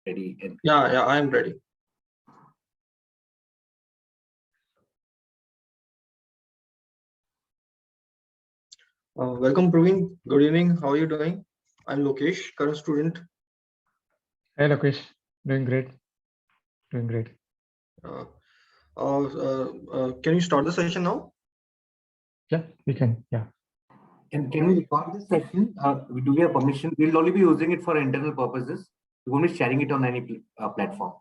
ready. And Yeah, I am ready. Welcome, Praveen. Good evening. How are you doing? I'm Lokesh, current student. Hi, Lokesh. Doing great. Doing great. Can you start the session now? Yeah, we can. Yeah. can we record this session? Do we have permission? We'll only be using it for internal purposes. We won't be sharing it on any platform.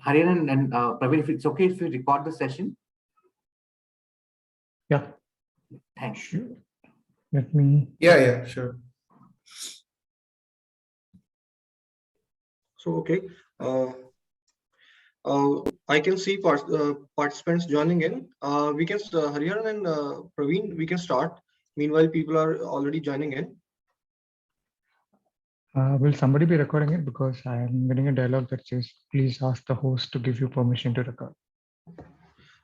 Hariharan and Praveen, if it's okay if we record the session. Yeah. Thanks. Sure. Let me. Yeah, sure. So, okay. I can see participants joining in. We can, Hariharan and Praveen, we can start. Meanwhile, people are already joining in. Will somebody be recording it? Because I am getting a dialogue that says, please ask the host to give you permission to record.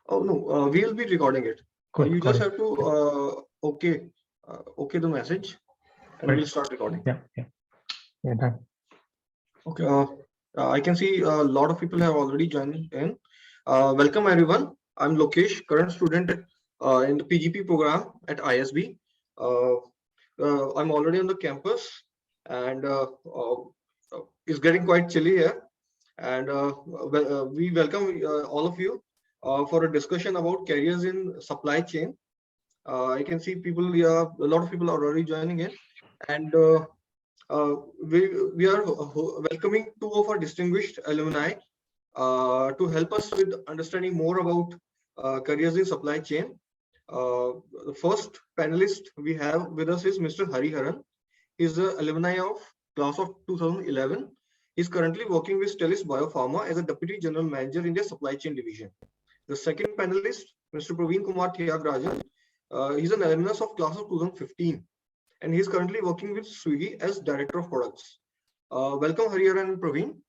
Oh, no, we will be recording it. Cool, You got just it. have to okay the message and Right. we'll start recording. Yeah, done. Okay. I can see a lot of people have already joined in. Welcome everyone. I'm Lokesh, current student in the PGP program at ISB. I'm already on the campus and it's getting quite chilly here. And we welcome all of you for a discussion about careers in supply chain. I can see people, a lot of people are already joining in. And we are welcoming two of our distinguished alumni to help us with understanding more about careers in supply chain. The first panelist we have with us is Mr. Hariharan. He's an alumni of class of 2011. He's currently working with Stelis Biopharma as a Deputy General Manager in their supply chain division. The second panelist, Mr. Praveen Kumar Thiagarajan, he's an alumnus of class of 2015, and he's currently working with Swiggy as Director of Products. Welcome, Hariharan and Praveen.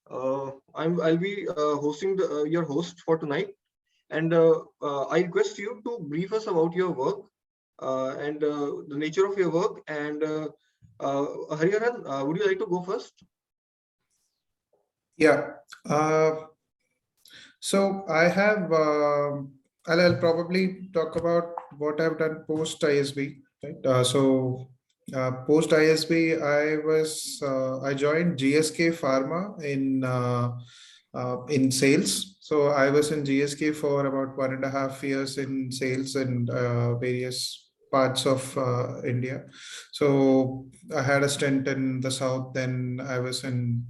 I'll be hosting your host for tonight, and I request you to brief us about your work and the nature of your work. And Hariharan, would you like to go first? Yeah. So I have, I'll probably talk about what I've done post ISB. Right. Post ISB, I joined GSK Pharma in sales. So I was in GSK for about 1.5 years in sales and various parts of India. So I had a stint in the south, then I was in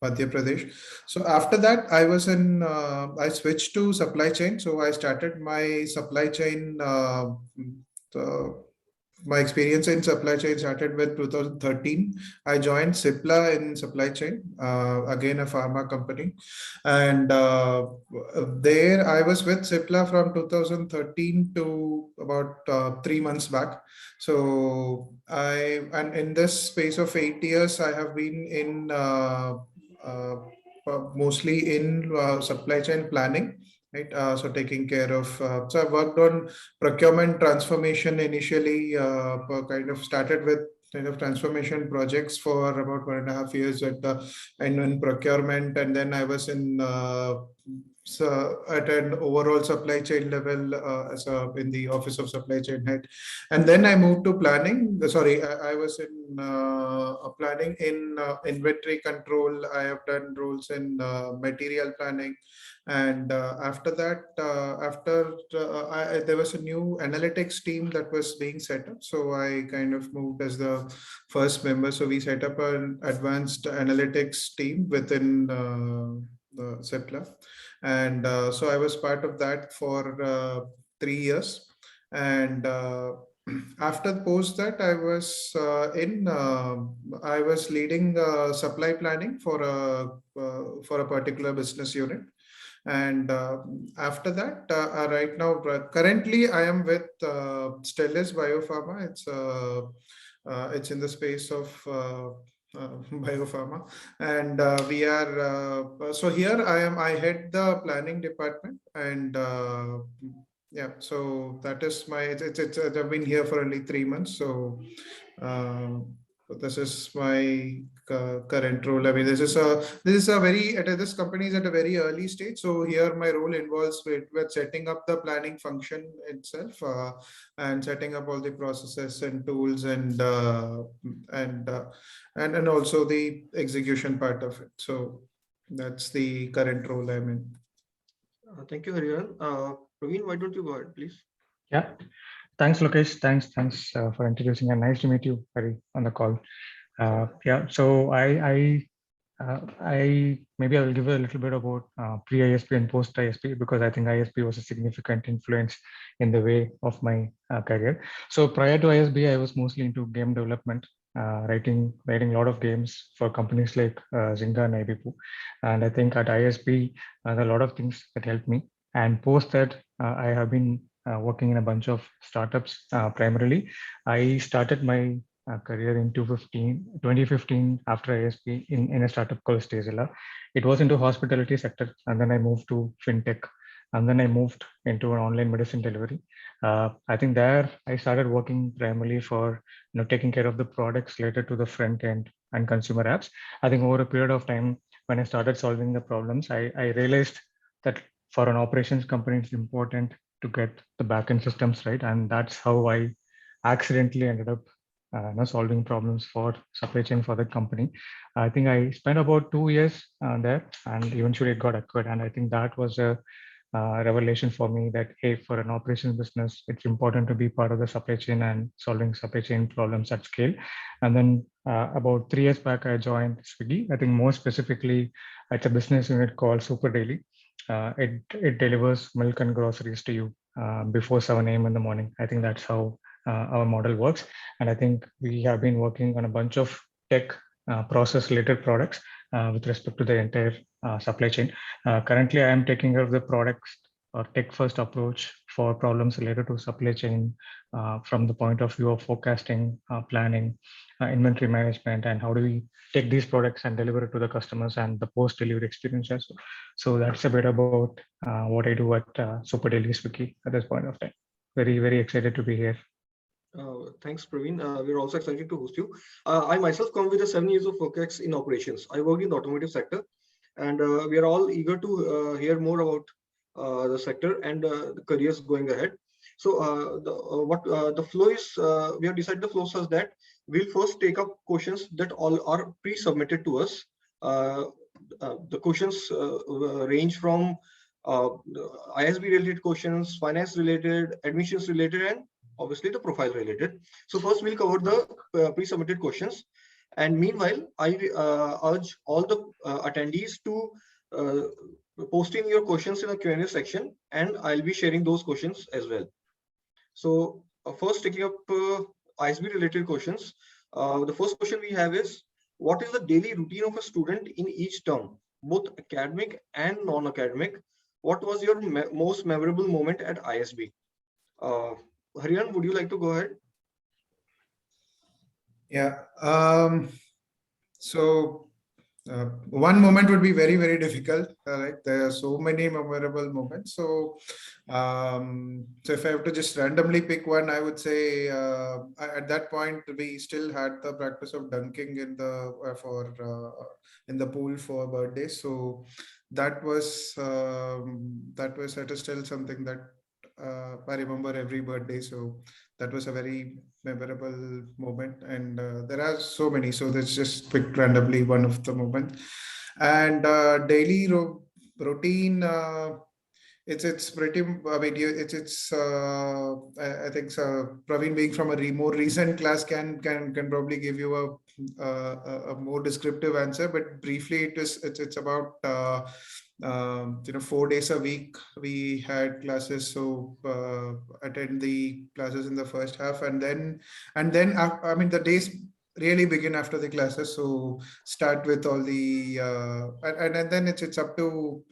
Madhya Pradesh. So after that, I switched to supply chain. So I started my supply chain, my experience in supply chain started with 2013. I joined Cipla in supply chain, again a pharma company. And there I was with Cipla from 2013 to about 3 months back. So and in this space of 8 years, I have been in mostly in supply chain planning, right? So taking care of, so I worked on procurement transformation initially, kind of started with kind of transformation projects for about 1.5 years in procurement, and then I was in at an overall supply chain level in the office of supply chain head, and then I moved to planning. Sorry, I was in planning in inventory control. I have done roles in material planning, and after that, there was a new analytics team that was being set up. So I kind of moved as the first member. So we set up an advanced analytics team within the Cipla. And so I was part of that for 3 years. And after post that, I was leading supply planning for a particular business unit. And after that, right now, currently I am with Stelis Biopharma. It's in the space of biopharma, and we are so here I head the planning department, and yeah, so that is my it's I've been here for only 3 months. So this is my current role. I mean, this is a very this company is at a very early stage. So here my role involves with setting up the planning function itself and setting up all the processes and tools and also the execution part of it. So that's the current role I'm in. Thank you, Hariharan. Praveen, why don't you go ahead, please? Yeah. Thanks, Lokesh. Thanks for introducing, and nice to meet you, Hari, on the call. Yeah, so I maybe I will give a little bit about pre-ISP and post-ISP, because I think ISP was a significant influence in the way of my career. So prior to ISB, I was mostly into game development, writing a lot of games for companies like Zynga and IBPO. And I think at ISP, there are a lot of things that helped me. And post that, I have been working in a bunch of startups primarily. I started my career in 2015 after ISP in a startup called Stagella. It was into hospitality sector, and then I moved to fintech, and then I moved into an online medicine delivery. I think there I started working primarily for taking care of the products related to the front end and consumer apps. I think over a period of time, when I started solving the problems, I realized that for an operations company, it's important to get the backend systems right, and that's how I accidentally ended up solving problems for supply chain for the company. I think I spent about 2 years there, and eventually it got acquired. And I think that was a revelation for me that, hey, for an operations business, it's important to be part of the supply chain and solving supply chain problems at scale. And then about 3 years back, I joined Swiggy. I think more specifically, it's a business unit called Super Daily. It delivers milk and groceries to you before 7 a.m. in the morning. I think that's how our model works. And I think we have been working on a bunch of tech process related products with respect to the entire supply chain. Currently, I am taking care of the products or tech first approach for problems related to supply chain from the point of view of forecasting, planning, inventory management, and how do we take these products and deliver it to the customers and the post delivery experience as well. So that's a bit about what I do at Super Daily Swiggy at this point of time. Very, very excited to be here. Thanks, Praveen. We're also excited to host you. I myself come with 7 years of work in operations. I work in the automotive sector, and we are all eager to hear more about the sector and the careers going ahead. So the flow is, we have decided the flow such that we'll first take up questions that all are pre-submitted to us. The questions range from ISB related questions, finance related, admissions related, and obviously the profile related. So first we'll cover the pre-submitted questions, and meanwhile I urge all the attendees to post in your questions in the Q&A section, and I'll be sharing those questions as well. So first taking up ISB related questions, the first question we have is, what is the daily routine of a student in each term, both academic and non-academic? What was your most memorable moment at ISB? Hariharan, would you like to go ahead? Yeah. So one moment would be very, very difficult. Right? There are so many memorable moments. So, so if I have to just randomly pick one, I would say at that point we still had the practice of dunking in the in the pool for birthdays. So that was still something that I remember every birthday. So that was a very memorable moment, and there are so many. So let's just pick randomly one of the moment. And daily routine. It's pretty. I mean, it's. I think Praveen, being from a more recent class, can probably give you a more descriptive answer. But briefly, it's about 4 days a week we had classes. So attend the classes in the first half, and then I mean the days really begin after the classes. So start with all the and then it's up to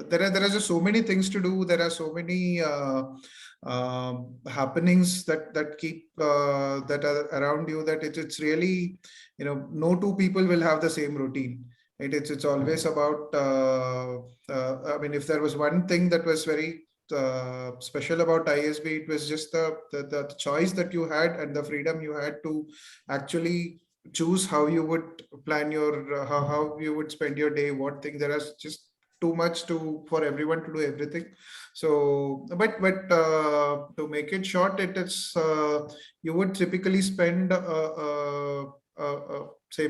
there are just so many things to do. There are so many happenings that keep that are around you, that it's really, no two people will have the same routine. It's always about I mean, if there was one thing that was very special about ISB. It was just the choice that you had and the freedom you had to actually choose how you would plan your how you would spend your day, what thing. There is just too much to for everyone to do everything. So but to make it short, it is you would typically spend say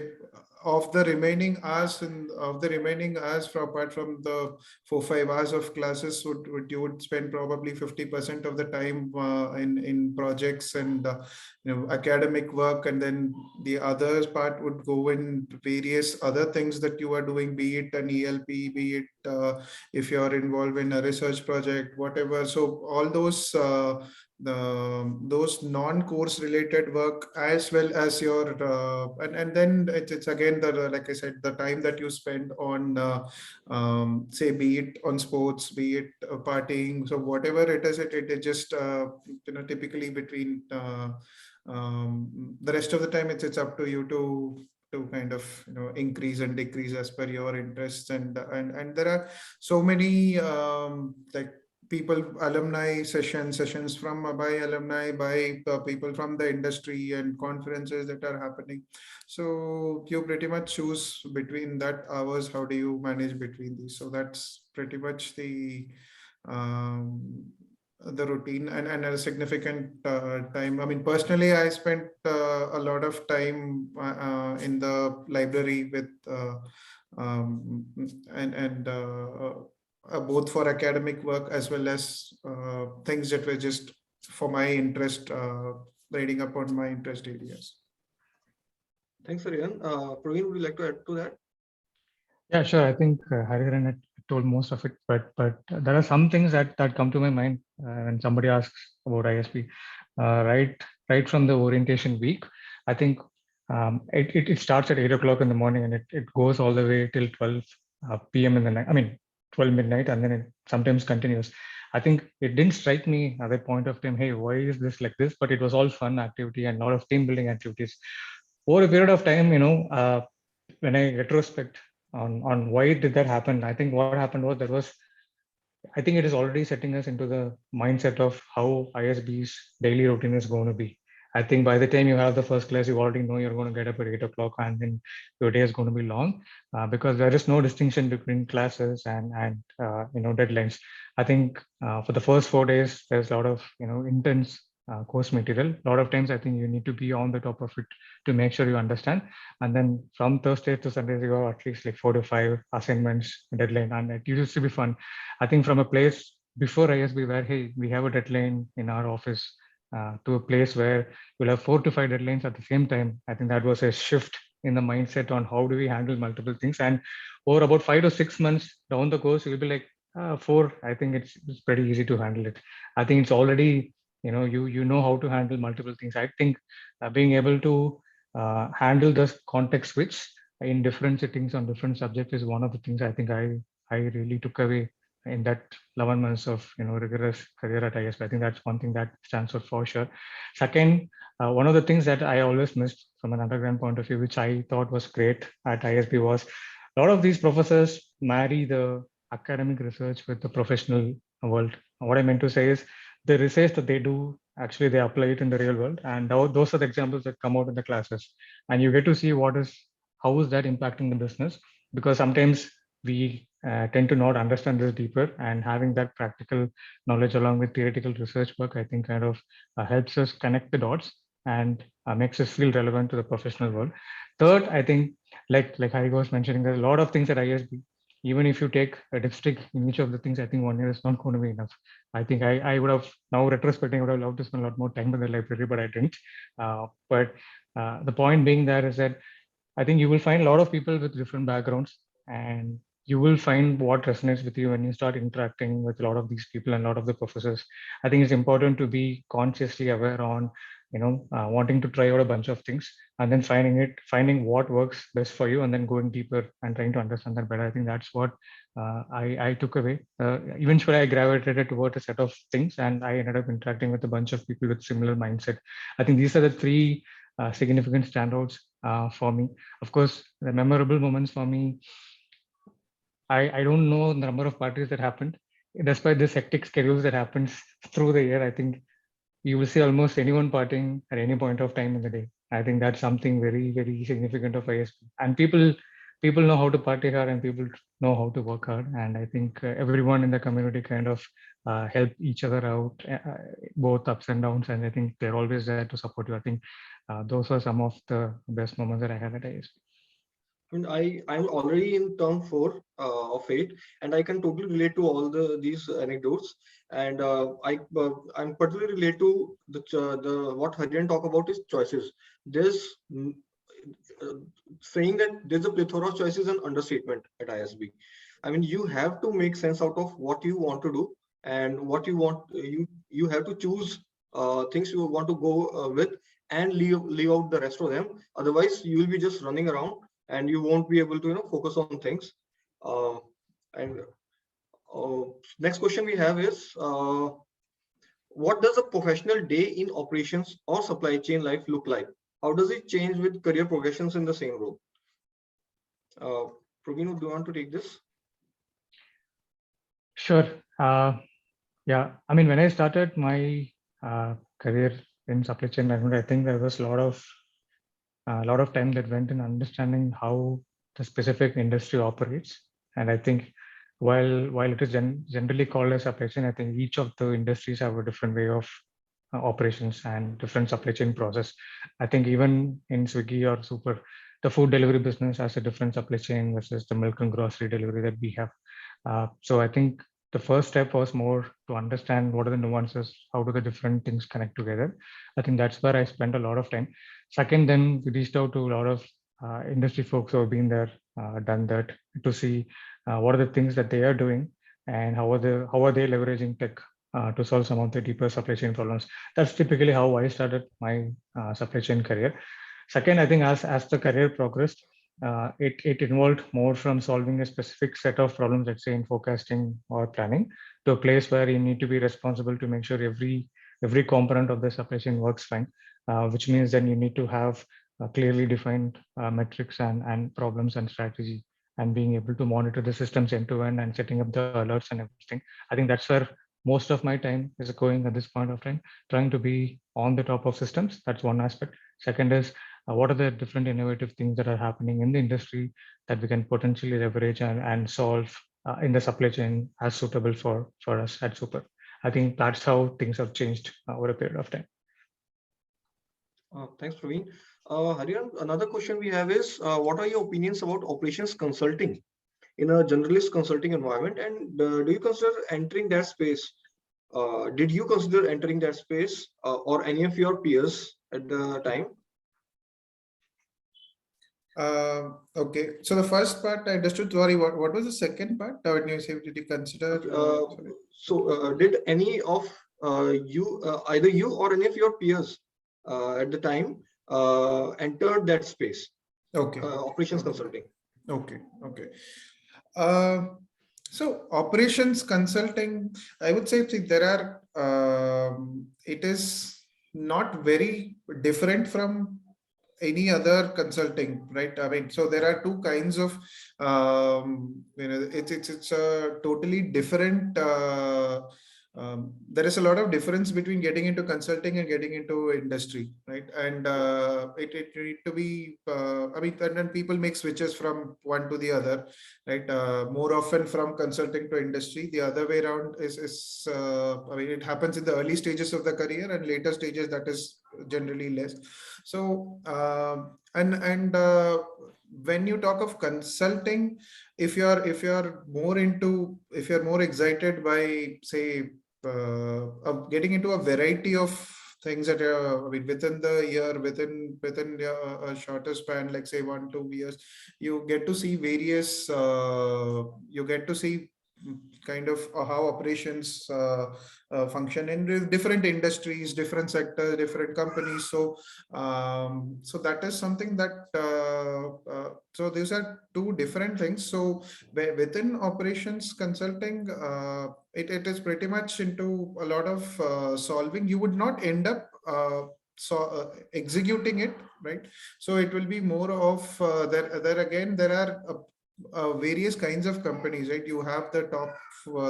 of the remaining hours and of the remaining hours from apart from the 4-5 hours of classes would you would spend probably 50% of the time in projects and academic work, and then the other part would go in various other things that you are doing, be it an ELP, be it if you are involved in a research project, whatever. So all those non-course related work, as well as your and then it's again the like I said, the time that you spend on say be it on sports, be it partying, so whatever it is, it just typically between the rest of the time it's up to you to kind of increase and decrease as per your interests, and there are so many like people, alumni sessions from by alumni, by people from the industry, and conferences that are happening. So you pretty much choose between that hours. How do you manage between these? So that's pretty much the routine, and a significant time. I mean, personally, I spent a lot of time in the library with and both for academic work as well as things that were just for my interest, reading up on my interest areas. Thanks, Aryan. Praveen, would you like to add to that? Yeah, sure. I think Hariharan had told most of it, but there are some things that come to my mind when somebody asks about ISB. Right from the orientation week, I think it starts at 8 o'clock in the morning, and it goes all the way till 12 p.m. in the night. I mean, 12 midnight, and then it sometimes continues. I think it didn't strike me at that point of time, hey, why is this like this? But it was all fun activity and a lot of team building activities. Over a period of time, when I retrospect on why did that happen, I think what happened was I think it is already setting us into the mindset of how ISB's daily routine is going to be. I think by the time you have the first class, you already know you're going to get up at 8 o'clock, and then your day is going to be long because there is no distinction between classes and deadlines. I think for the first 4 days, there's a lot of intense course material. A lot of times, I think you need to be on the top of it to make sure you understand. And then from Thursday to Sundays, you have at least like 4 to 5 assignments deadline, and it used to be fun. I think from a place before ISB where, hey, we have a deadline in our office to a place where you'll have 4 to 5 deadlines at the same time. I think that was a shift in the mindset on how do we handle multiple things. And over about 5 to 6 months down the course, you'll be like, 4, I think it's pretty easy to handle it. I think it's already, you know how to handle multiple things. I think being able to handle this context switch in different settings on different subjects is one of the things I think I really took away in that 11 months of rigorous career at ISB. I think that's one thing that stands out for sure. Second, one of the things that I always missed from an undergrad point of view, which I thought was great at ISB, was a lot of these professors marry the academic research with the professional world. What I meant to say is the research that they do, actually they apply it in the real world, and those are the examples that come out in the classes, and you get to see how is that impacting the business, because sometimes we tend to not understand this deeper, and having that practical knowledge along with theoretical research work, I think kind of helps us connect the dots and makes us feel relevant to the professional world. Third, I think like Hari was mentioning, there's a lot of things at ISB. Even if you take a dipstick in each of the things, I think 1 year is not going to be enough. I think I would have, now retrospecting, I would have loved to spend a lot more time in the library, but I didn't. But the point being there is that I think you will find a lot of people with different backgrounds, and you will find what resonates with you when you start interacting with a lot of these people and a lot of the professors. I think it's important to be consciously aware on, wanting to try out a bunch of things and then finding what works best for you, and then going deeper and trying to understand that better. I think that's what I took away. Eventually, I gravitated toward a set of things, and I ended up interacting with a bunch of people with similar mindset. I think these are the 3 significant standouts for me. Of course, the memorable moments for me, I don't know the number of parties that happened, despite this hectic schedules that happens through the year, I think you will see almost anyone partying at any point of time in the day. I think that's something very, very significant of ISP. And people know how to party hard and people know how to work hard. And I think everyone in the community kind of help each other out, both ups and downs. And I think they're always there to support you. I think those are some of the best moments that I had at ISP. I mean, I'm already in term 4 of 8, and I can totally relate to all these anecdotes. And I'm particularly relate to the what Harian talk about is choices. There's saying that there's a plethora of choices and understatement at ISB. I mean, you have to make sense out of what you want to do and what you want. You have to choose things you want to go with and leave out the rest of them. Otherwise, you will be just running around and you won't be able to focus on things. And next question we have is what does a professional day in operations or supply chain life look like? How does it change with career progressions in the same role? Praveen, do you want to take this? Sure. Yeah, I mean, when I started my career in supply chain management, I think there was a lot of time that went in understanding how the specific industry operates. And I think while it is generally called as supply chain, I think each of the industries have a different way of operations and different supply chain process. I think even in Swiggy or Super, the food delivery business has a different supply chain versus the milk and grocery delivery that we have. So I think the first step was more to understand what are the nuances, how do the different things connect together. I think that's where I spent a lot of time. Second, then we reached out to a lot of industry folks who have been there, done that, to see what are the things that they are doing and how are they leveraging tech to solve some of the deeper supply chain problems. That's typically how I started my supply chain career. Second, I think as the career progressed, it involved more from solving a specific set of problems, let's say in forecasting or planning, to a place where you need to be responsible to make sure every component of the supply chain works fine, which means then you need to have clearly defined metrics and problems and strategy, and being able to monitor the systems end to end and setting up the alerts and everything. I think that's where most of my time is going at this point of time, trying to be on the top of systems. That's one aspect. Second is what are the different innovative things that are happening in the industry that we can potentially leverage and solve in the supply chain as suitable for us at Super. I think that's how things have changed over a period of time. Thanks, Praveen. Harian, another question we have is, what are your opinions about operations consulting in a generalist consulting environment? And do you consider entering that space? Did you consider entering that space or any of your peers at the time? Okay, so the first part I understood. Sorry, what was the second part? When you say did you consider? Did any of you, either you or any of your peers at the time, entered that space? Okay. Operations consulting. Okay. So operations consulting, I would say there are. It is not very different from any other consulting, right? I mean, so there are two kinds of, it's a totally different, there is a lot of difference between getting into consulting and getting into industry, right? And it need to be, I mean, and then people make switches from one to the other, right? More often from consulting to industry. The other way around is I mean, it happens in the early stages of the career, and later stages that is generally less. So when you talk of consulting, if you're more excited by, say, getting into a variety of things that are, I mean, within the year, within a shorter span, like say 1-2 years, you get to see various, you get to see kind of how operations function in different industries, different sectors, different companies. So so that is something that so these are two different things. So within operations consulting, it is pretty much into a lot of solving. You would not end up executing it, right? So it will be more of there again there are various kinds of companies, right? You have the top,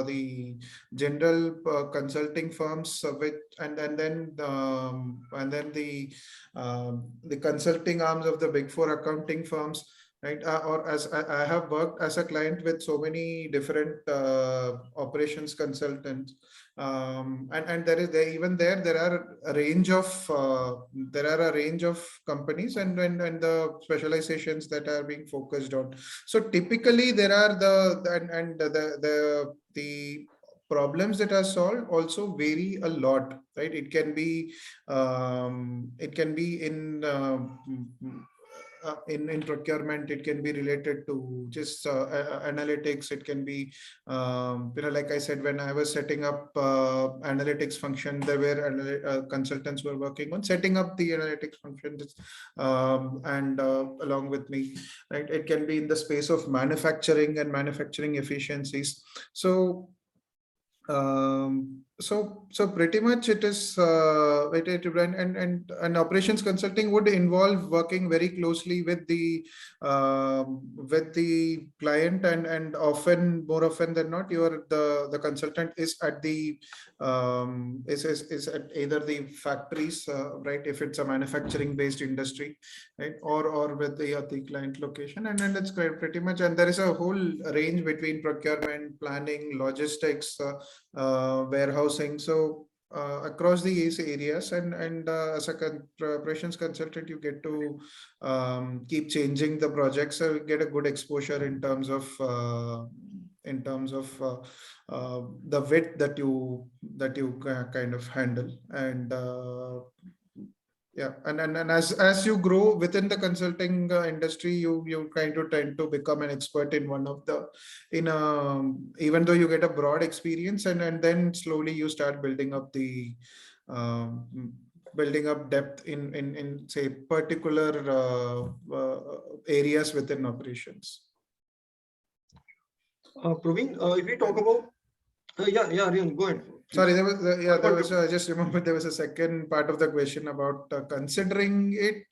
the general consulting firms, which, and then the consulting arms of the big four accounting firms, right? Or as I have worked as a client with so many different operations consultants, and there are a range of companies and the specializations that are being focused on. So typically there are the problems that are solved also vary a lot, right? It can be in procurement, it can be related to just analytics. It can be, like I said, when I was setting up analytics function, there were consultants were working on setting up the analytics function, and along with me, right? It can be in the space of manufacturing and manufacturing efficiencies. So pretty much it is and operations consulting would involve working very closely with the client, and more often than not, the consultant is at the is at either the factories, right, if it's a manufacturing based industry, right, or with the client location, and then it's pretty much, and there is a whole range between procurement, planning, logistics, warehousing. So across these areas, and as a operations consultant, you get to keep changing the projects, so you get a good exposure in terms of the width that you kind of handle. And yeah, and as you grow within the consulting industry, you kind of tend to become an expert in one of the, even though you get a broad experience, and then slowly you start building up the building up depth in say particular areas within operations. Praveen, if we talk about yeah, Aryan, go ahead. Sorry, there was I just remembered there was a second part of the question about considering it.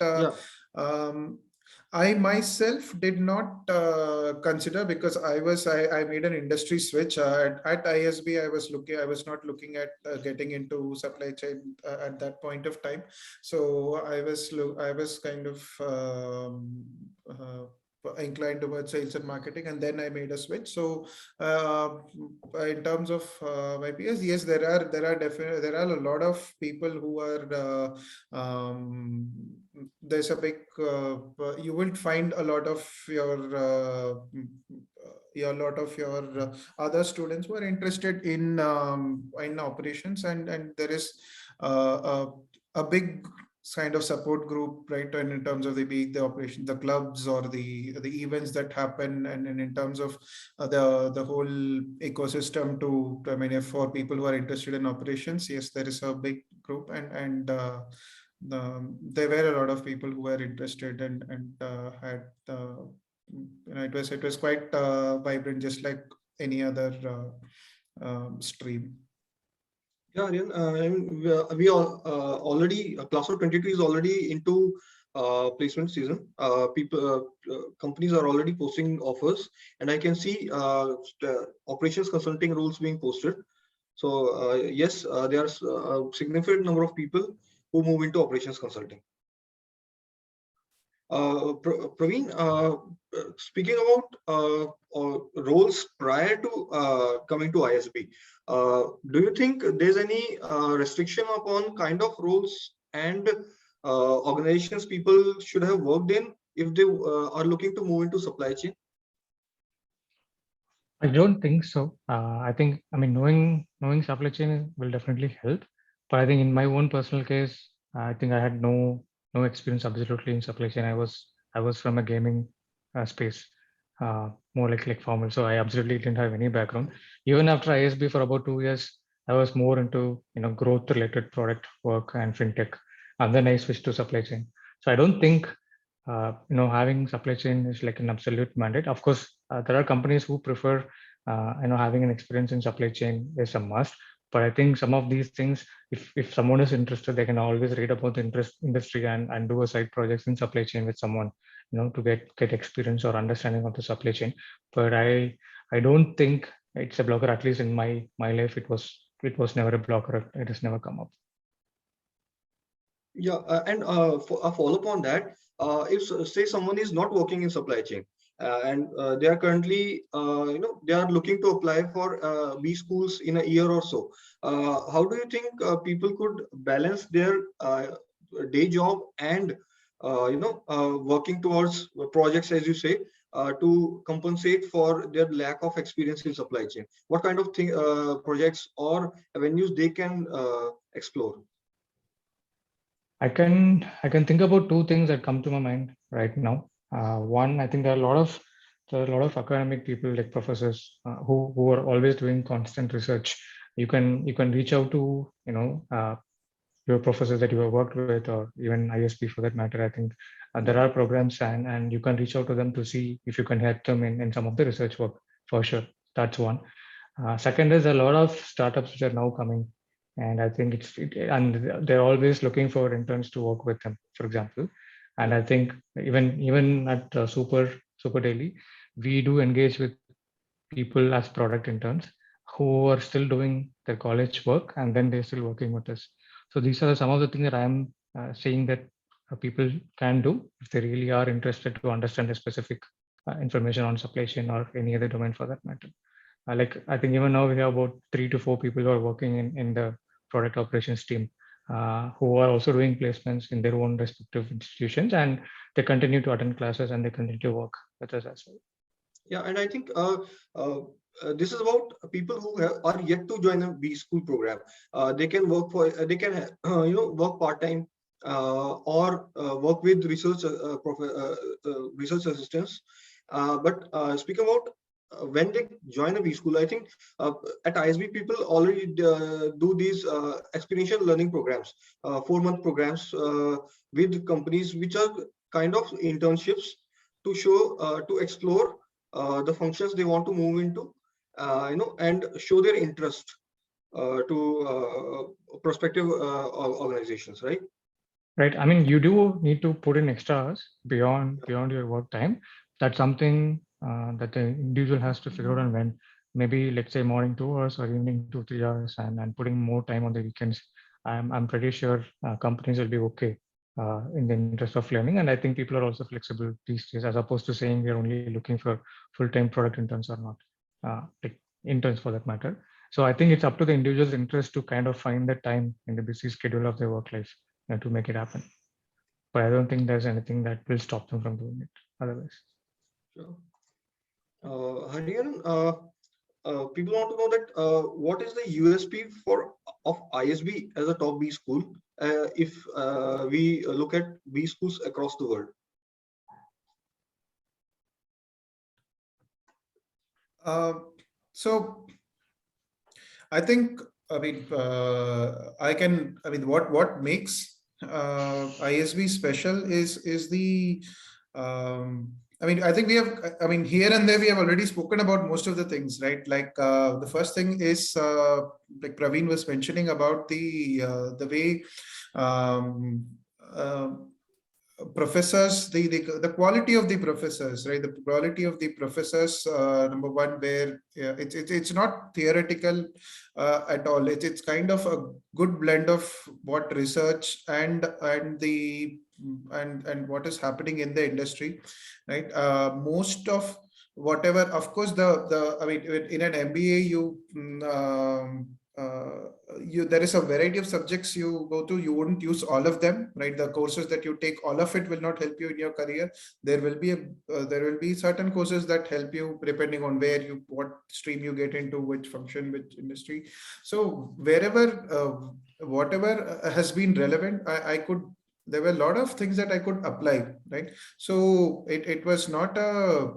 I myself did not consider, because I made an industry switch at ISB. I was not looking at getting into supply chain at that point of time. So I was kind of inclined towards sales and marketing, and then I made a switch. So in terms of my peers, yes, there are a lot of people who are there's a big you will find a lot of your other students who are interested in operations, and there is a big kind of support group, right? And in terms of the operation, the clubs or the events that happen, and in terms of the whole ecosystem I mean, if for people who are interested in operations, yes, there is a big group, and there were a lot of people who were interested and had it was quite vibrant, just like any other stream. Yeah, Aryan, we are already, class of 22 is already into placement season. Companies are already posting offers, and I can see operations consulting roles being posted. So yes, there are a significant number of people who move into operations consulting. Praveen, speaking about roles prior to coming to ISB, do you think there's any restriction upon kind of roles and organizations people should have worked in if they are looking to move into supply chain? I don't think so. I mean, knowing supply chain will definitely help. But I think in my own personal case, I think I had no experience absolutely in supply chain. I was from a gaming space, more like formal. So I absolutely didn't have any background. Even after ISB for about 2 years, I was more into growth related product work and fintech, and then I switched to supply chain. So I don't think having supply chain is like an absolute mandate. Of course, there are companies who prefer having an experience in supply chain is a must. But I think some of these things, if someone is interested, they can always read about the industry and do a side projects in supply chain with someone, to get experience or understanding of the supply chain. But I don't think it's a blocker. At least in my life, it was never a blocker. It has never come up. Yeah, and for a follow-up on that, if say someone is not working in supply chain and they are currently, they are looking to apply for B schools in a year or so, how do you think people could balance their day job and working towards projects, as you say, to compensate for their lack of experience in supply chain? What kind of projects or avenues they can explore? I can think about two things that come to my mind right now. One, I think there are a lot of academic people like professors who are always doing constant research. You can reach out to your professors that you have worked with, or even ISP for that matter. I think there are programs and you can reach out to them to see if you can help them in some of the research work, for sure. That's one. Second is a lot of startups which are now coming, and I think and they're always looking for interns to work with them, for example. And I think even at Super Daily, we do engage with people as product interns who are still doing their college work and then they're still working with us. So these are some of the things that I'm saying that people can do if they really are interested to understand the specific information on supply chain or any other domain for that matter. Like I think even now we have about 3 to 4 people who are working in the product operations team who are also doing placements in their own respective institutions, and they continue to attend classes and they continue to work with us as well. Yeah, and I think this is about people who are yet to join a B school program. They can work they can work part time or work with research research assistants. But speaking about when they join a B school, I think at ISB people already do these experiential learning programs, 4-month programs with companies, which are kind of internships to show to explore the functions they want to move into, and show their interest to prospective organizations, right? Right. I mean, you do need to put in extra hours beyond your work time. That's something that the individual has to figure out on when. Maybe let's say morning 2 hours or evening 2-3 hours, and putting more time on the weekends. I'm pretty sure companies will be okay in the interest of learning, and I think people are also flexible these days, as opposed to saying we're only looking for full-time product interns or not, like interns for that matter. So I think it's up to the individual's interest to kind of find the time in the busy schedule of their work life to make it happen. But I don't think there's anything that will stop them from doing it otherwise. Sure. Hariharan, people want to know that what is the USP of ISB as a top B school if we look at B schools across the world? So I think, what makes ISB special is the, I think we have, here and there we have already spoken about most of the things, right? Like the first thing is, like Praveen was mentioning about the way professors, the quality of the professors, right? The quality of the professors, number one, where it's not theoretical at all. It's kind of a good blend of what research and what is happening in the industry, right? Most of whatever, of course, in an MBA, there is a variety of subjects you go to. You wouldn't use all of them, right? The courses that you take, all of it will not help you in your career. There will be certain courses that help you depending on what stream you get into, which function, which industry. So wherever whatever has been relevant, there were a lot of things that I could apply, right? So it was not a,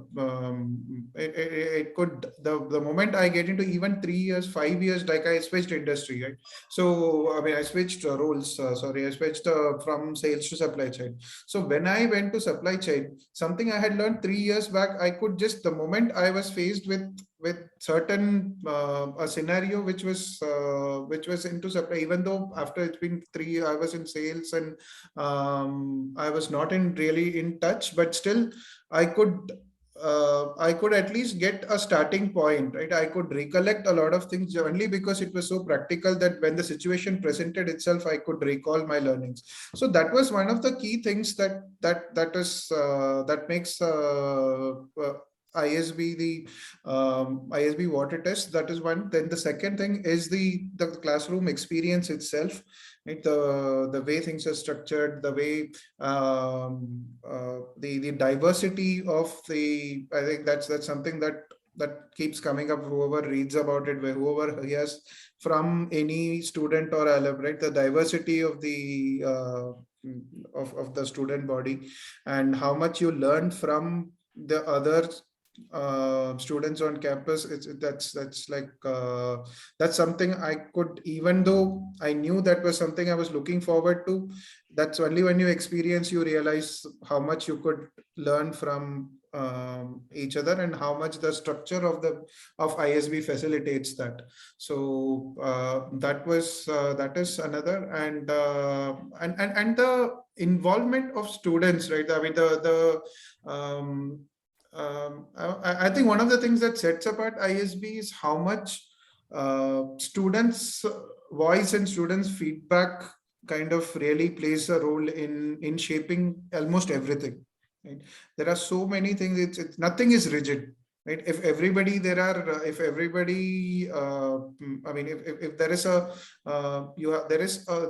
the moment I get into even 3 years, 5 years, like I switched industry, right? So, I switched roles, I switched from sales to supply chain. So when I went to supply chain, something I had learned 3 years back, I could just, the moment I was faced with certain a scenario which was into supply. Even though after it's been 3 years, I was in sales and I was not really in touch, but still I could at least get a starting point, right? I could recollect a lot of things only because it was so practical that when the situation presented itself, I could recall my learnings. So that was one of the key things that makes ISB the ISB water test. That is one. Then the second thing is the classroom experience itself, right? The way things are structured, the way the diversity of the, I think that's something that keeps coming up. Whoever reads about it, where whoever hears from any student or alum, right? The diversity of the of the student body, and how much you learn from the other students on campus. That's like that's something I could, even though I knew that was something I was looking forward to, that's only when you experience you realize how much you could learn from each other, and how much the structure of ISB facilitates that. So that is another. And the involvement of students, right? I mean, I think one of the things that sets apart ISB is how much students' voice and students' feedback kind of really plays a role in shaping almost everything. Right? There are so many things. It's nothing is rigid. Right? If everybody, there are if there is a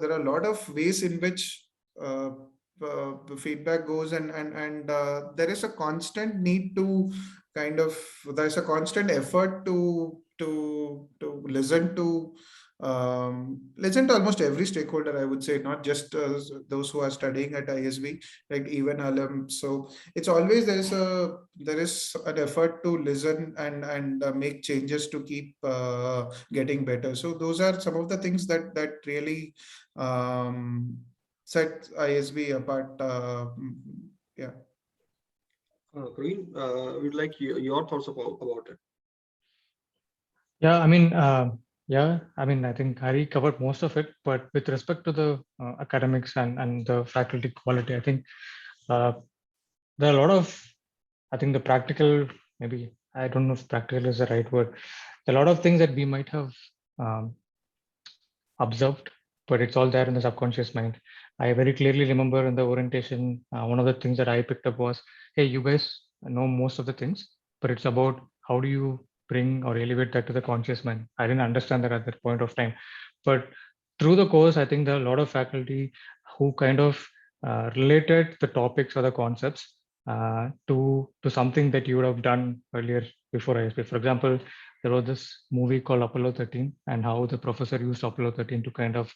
there are a lot of ways in which the feedback goes, and there is a constant need to there's a constant effort to listen to almost every stakeholder, I would say, not just those who are studying at ISB, like even alum. So it's always there is an effort to listen and make changes to keep getting better. So those are some of the things that really set ISB apart. Yeah. Praveen, we'd like your thoughts about it. Yeah, I mean, I think Hari covered most of it, but with respect to the academics and the faculty quality, I think there are a lot of, I think the practical, maybe, I don't know if practical is the right word. There are a lot of things that we might have observed, but it's all there in the subconscious mind. I very clearly remember in the orientation, one of the things that I picked up was, hey, you guys know most of the things, but it's about how do you bring or elevate that to the conscious mind. I didn't understand that at that point of time, but through the course, I think there are a lot of faculty who kind of related the topics or the concepts to something that you would have done earlier before ISB. For example, there was this movie called Apollo 13, and how the professor used Apollo 13 to kind of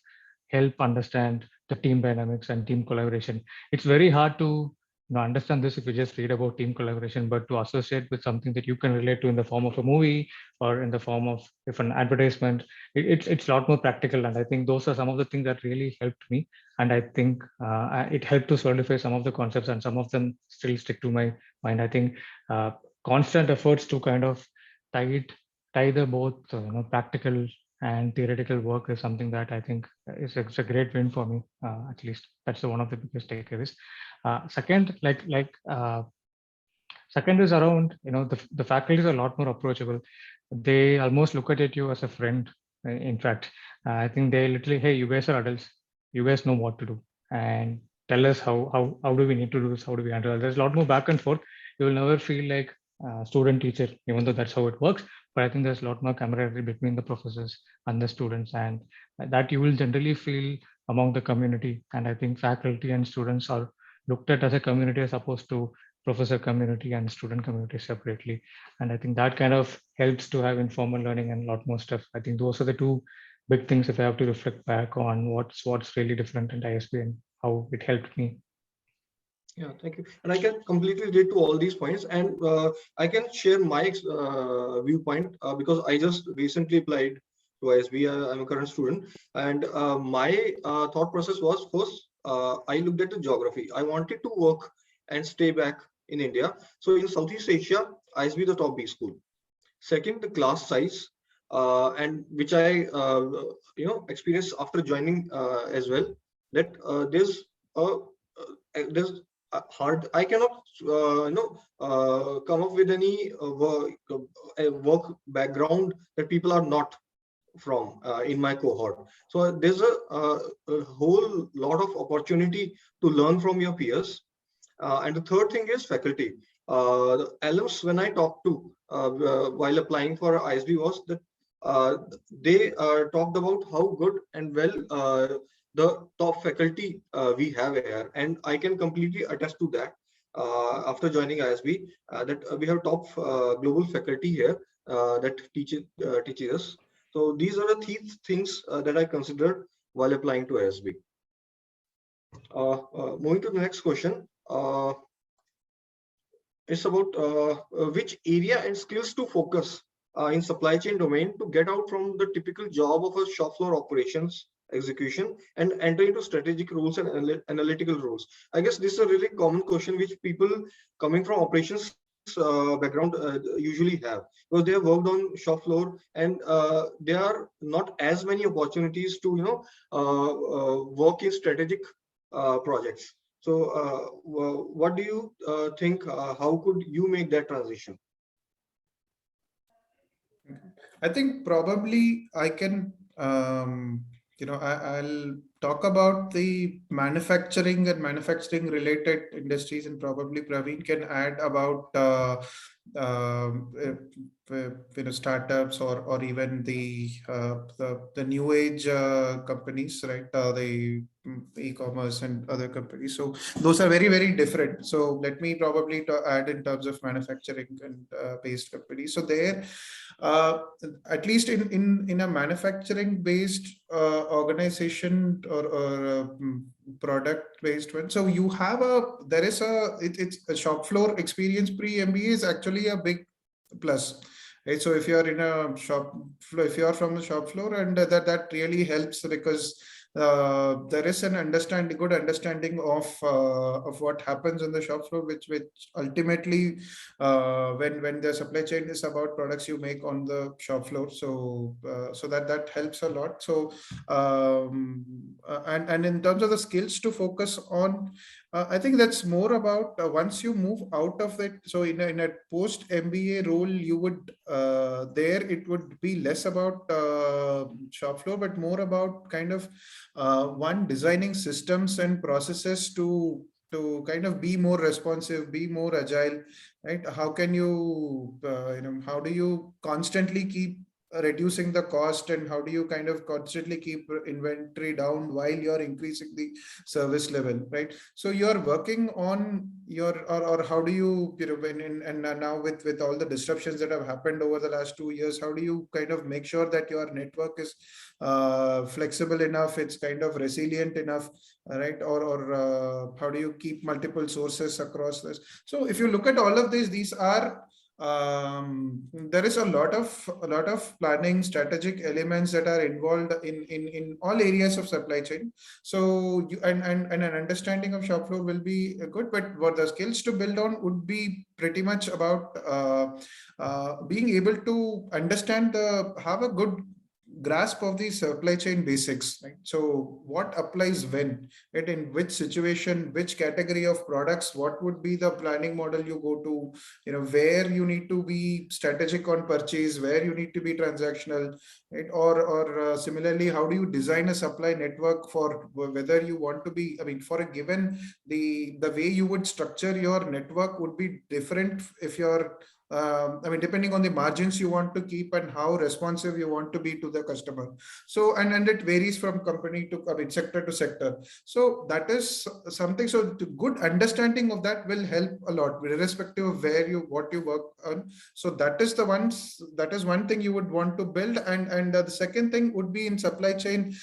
help understand the team dynamics and team collaboration. It's very hard to understand this if you just read about team collaboration, but to associate with something that you can relate to in the form of a movie or in the form of if an advertisement, it's a lot more practical. And I think those are some of the things that really helped me. And I think it helped to solidify some of the concepts, and some of them still stick to my mind. I think constant efforts to kind of tie the both practical and theoretical work is something that I think is a great win for me. At least that's one of the biggest takeaways. Second, second is around, the faculty is a lot more approachable. They almost look at you as a friend. In fact, I think they literally, hey, you guys are adults, you guys know what to do, and tell us how do we need to do this, how do we handle it. There's a lot more back and forth. You will never feel like student teacher, even though that's how it works. But I think there's a lot more camaraderie between the professors and the students, and that you will generally feel among the community. And I think faculty and students are looked at as a community as opposed to professor community and student community separately. And I think that kind of helps to have informal learning and a lot more stuff. I think those are the two big things if I have to reflect back on what's really different in ISB and how it helped me. Yeah, thank you. And I can completely relate to all these points, and I can share my viewpoint because I just recently applied to ISB. I'm a current student, and my thought process was first, I looked at the geography. I wanted to work and stay back in India. So in Southeast Asia, ISB the top B school. Second, the class size, and which I experienced after joining as well. That there's a hard. I cannot come up with any work background that people are not from in my cohort. So there's a whole lot of opportunity to learn from your peers. And the third thing is faculty. The alums, when I talked to while applying for ISB, was that they talked about how good and well the top faculty we have here. And I can completely attest to that after joining ISB, that we have top global faculty here that teaches us. So these are the things that I considered while applying to ISB. Moving to the next question. It's about which area and skills to focus in supply chain domain to get out from the typical job of a shop floor operations execution and enter into strategic roles and analytical roles. I guess this is a really common question which people coming from operations background usually have, because they have worked on shop floor and there are not as many opportunities to work in strategic projects. So what do you think, how could you make that transition? I think probably I can, I'll talk about the manufacturing and manufacturing related industries, and probably Praveen can add about startups or even the new age companies, right? The e-commerce and other companies. So those are very, very different. So let me probably add in terms of manufacturing and based companies. So there, at least in a manufacturing based organization or product based one, so you have it's a shop floor experience pre-MBA is actually a big plus, right? So if you're in a shop floor, if you're from the shop floor, and that really helps, because there is an good understanding of what happens on the shop floor, which ultimately when the supply chain is about products you make on the shop floor, so that helps a lot. So and in terms of the skills to focus on, I think that's more about once you move out of it. So in a post MBA role, you would there it would be less about shop floor, but more about kind of designing systems and processes to kind of be more responsive, be more agile, right? How can you how do you constantly keep reducing the cost, and how do you kind of constantly keep inventory down while you're increasing the service level, right? So you're working on your or how do you and now with all the disruptions that have happened over the last 2 years, how do you kind of make sure that your network is flexible enough, it's kind of resilient enough, right? Or how do you keep multiple sources across this? So if you look at all of these are there is a lot of planning, strategic elements that are involved in all areas of supply chain. So you and an understanding of shop floor will be good, but what the skills to build on would be pretty much about being able to understand have a good grasp of the supply chain basics, right? So what applies when, right? In which situation, which category of products, what would be the planning model you go to, where you need to be strategic on purchase, where you need to be transactional, right? Or similarly, how do you design a supply network for whether you want to be, for a given, the way you would structure your network would be different if you're depending on the margins you want to keep and how responsive you want to be to the customer. So, and it varies from company to, sector to sector. So that is something. So good understanding of that will help a lot, irrespective of what you work on. So that is one thing you would want to build. And the second thing would be in supply chain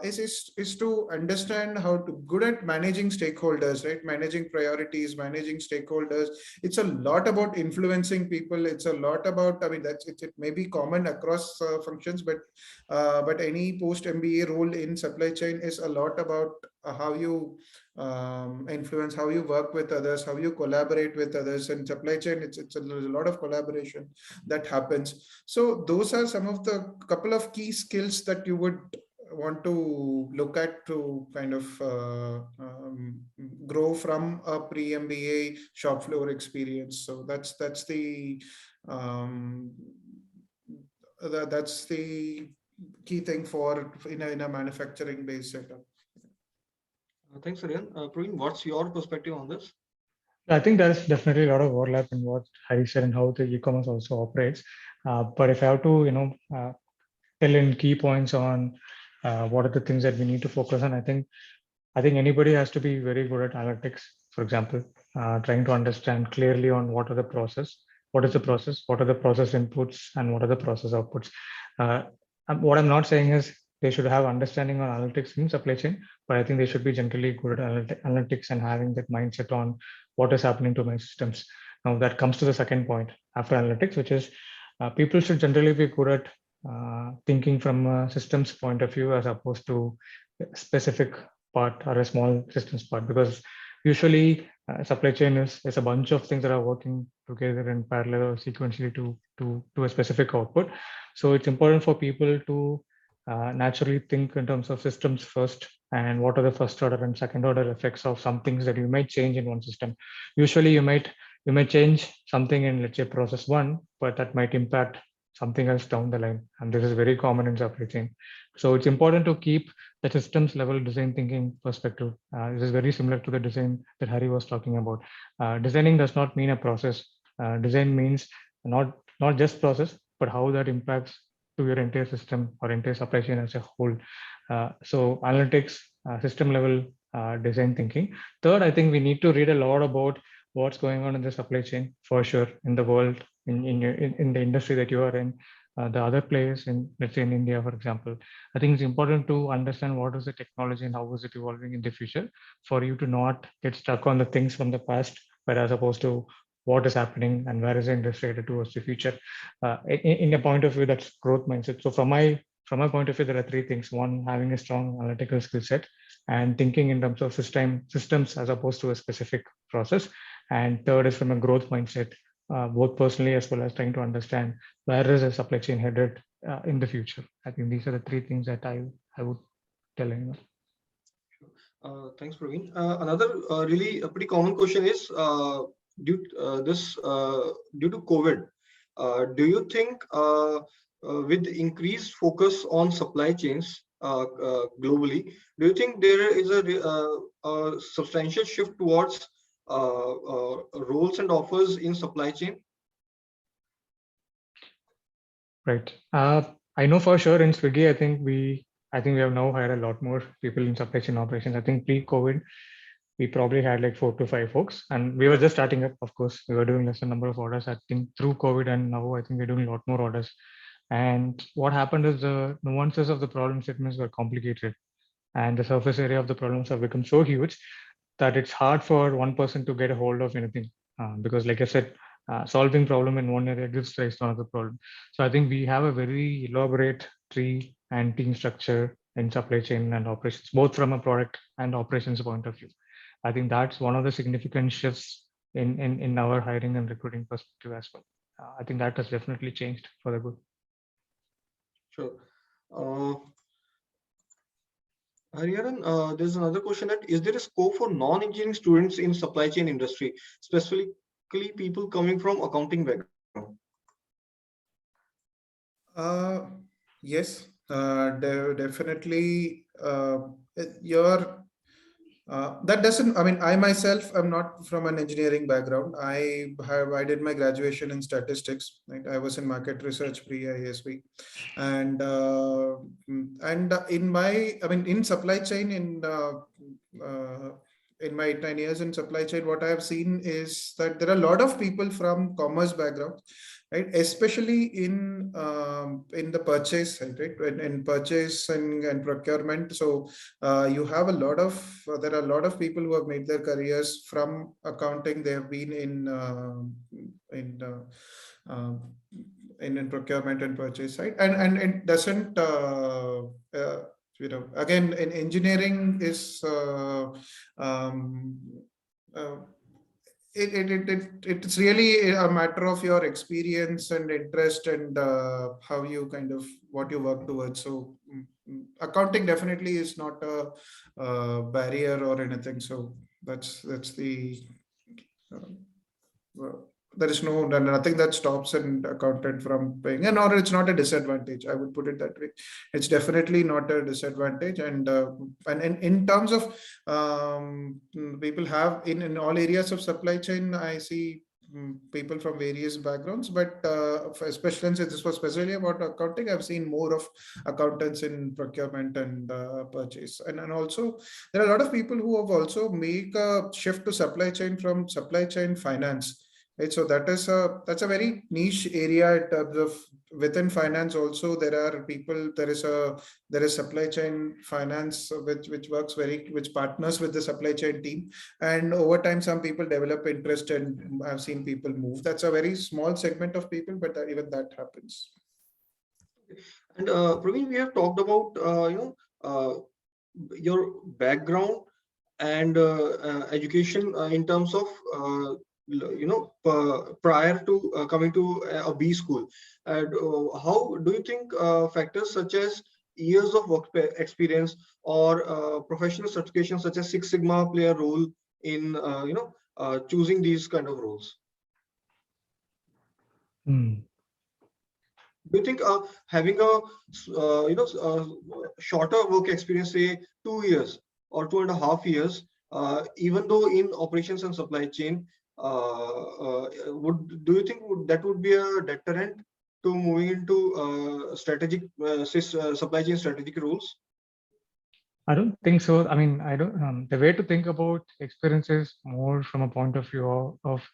is to understand how to good at managing stakeholders, right? Managing priorities, managing stakeholders. It's a lot about influencing people. It's a lot about, it may be common across functions, but any post MBA role in supply chain is a lot about how you influence, how you work with others, how you collaborate with others. In supply chain, it's a lot of collaboration that happens. So those are some of the couple of key skills that you would want to look at to kind of grow from a pre-MBA shop floor experience. So that's the that's the key thing for in a manufacturing based setup. Thanks, Aryan. Praveen, what's your perspective on this? I think there's definitely a lot of overlap in what Hari said and how the e-commerce also operates. But if I have to, tell in key points on what are the things that we need to focus on, I think anybody has to be very good at analytics. For example, trying to understand clearly on what is the process, what are the process inputs, and what are the process outputs. What I'm not saying is they should have understanding on analytics in supply chain, but I think they should be generally good at analytics and having that mindset on what is happening to my systems. Now that comes to the second point after analytics, which is people should generally be good at thinking from a systems point of view as opposed to a specific part or a small systems part, because usually supply chain is a bunch of things that are working together in parallel or sequentially to a specific output. So it's important for people to naturally think in terms of systems first, and what are the first order and second order effects of some things that you might change in one system. Usually you might change something in, let's say, process one, but that might impact something else down the line, and this is very common in supply chain. So it's important to keep the systems level design thinking perspective. This is very similar to the design that Hari was talking about. Designing does not mean a process. Design means not just process, but how that impacts to your entire system or entire supply chain as a whole. So analytics, system level design thinking. Third, I think we need to read a lot about what's going on in the supply chain for sure in the world, in the industry that you are in, the other players in, let's say in India, for example. I think it's important to understand what is the technology and how is it evolving in the future for you to not get stuck on the things from the past, but as opposed to what is happening and where is the industry headed towards the future. In a point of view, that's growth mindset. So from my point of view, there are three things. One, having a strong analytical skill set and thinking in terms of systems as opposed to a specific process. And third is from a growth mindset, both personally as well as trying to understand where is the supply chain headed in the future. I think these are the three things that I would tell anyone. Thanks, Praveen. Another really a pretty common question is due to COVID. Do you think with increased focus on supply chains globally, do you think there is a substantial shift towards roles and offers in supply chain? Right. I know for sure in Swiggy, I think we have now hired a lot more people in supply chain operations. I think pre-COVID, we probably had like 4 to 5 folks, and we were just starting up. Of course, we were doing less number of orders. I think through COVID, and now I think we're doing a lot more orders. And what happened is the nuances of the problem statements were complicated, and the surface area of the problems have become so huge that it's hard for one person to get a hold of anything. Because, like I said, solving problem in one area gives rise to another problem. So I think we have a very elaborate tree and team structure in supply chain and operations, both from a product and operations point of view. I think that's one of the significant shifts in our hiring and recruiting perspective as well. I think that has definitely changed for the good. Sure. Hariharan, there's another question that is there a scope for non-engineering students in supply chain industry, specifically people coming from accounting background? Yes, definitely. That doesn't, I mean, I myself am not from an engineering background. I did my graduation in statistics, right? I was in market research pre-ISB, and in supply chain in my 10 years in supply chain, what I have seen is that there are a lot of people from commerce backgrounds, right? Especially in the purchase side, right? In purchase and procurement. So you have there are a lot of people who have made their careers from accounting. They have been in procurement and purchase side, and it doesn't again, in engineering is it's really a matter of your experience and interest and how you kind of what you work towards. So accounting definitely is not a barrier or anything. So that's the there is nothing that stops an accountant from paying, and or it's not a disadvantage. I would put it that way. It's definitely not a disadvantage, and in terms of people have in all areas of supply chain, I see people from various backgrounds, but especially since this was specifically about accounting, I've seen more of accountants in procurement and purchase, and also there are a lot of people who have also make a shift to supply chain from supply chain finance. Right, so that's a very niche area in terms of within finance. Also, there is supply chain finance which works which partners with the supply chain team, and over time some people develop interest and I've seen people move. That's a very small segment of people, but even that happens. And Praveen, we have talked about your background and education in terms of prior to coming to a B school. And how do you think factors such as years of work experience or professional certification such as Six Sigma play a role in choosing these kind of roles? Do you think having a shorter work experience, say 2 years or 2.5 years, even though in operations and supply chain, do you think that would be a deterrent to moving into strategic supply chain strategic roles? I don't think so. I mean, I don't. The way to think about experience is more from a point of view of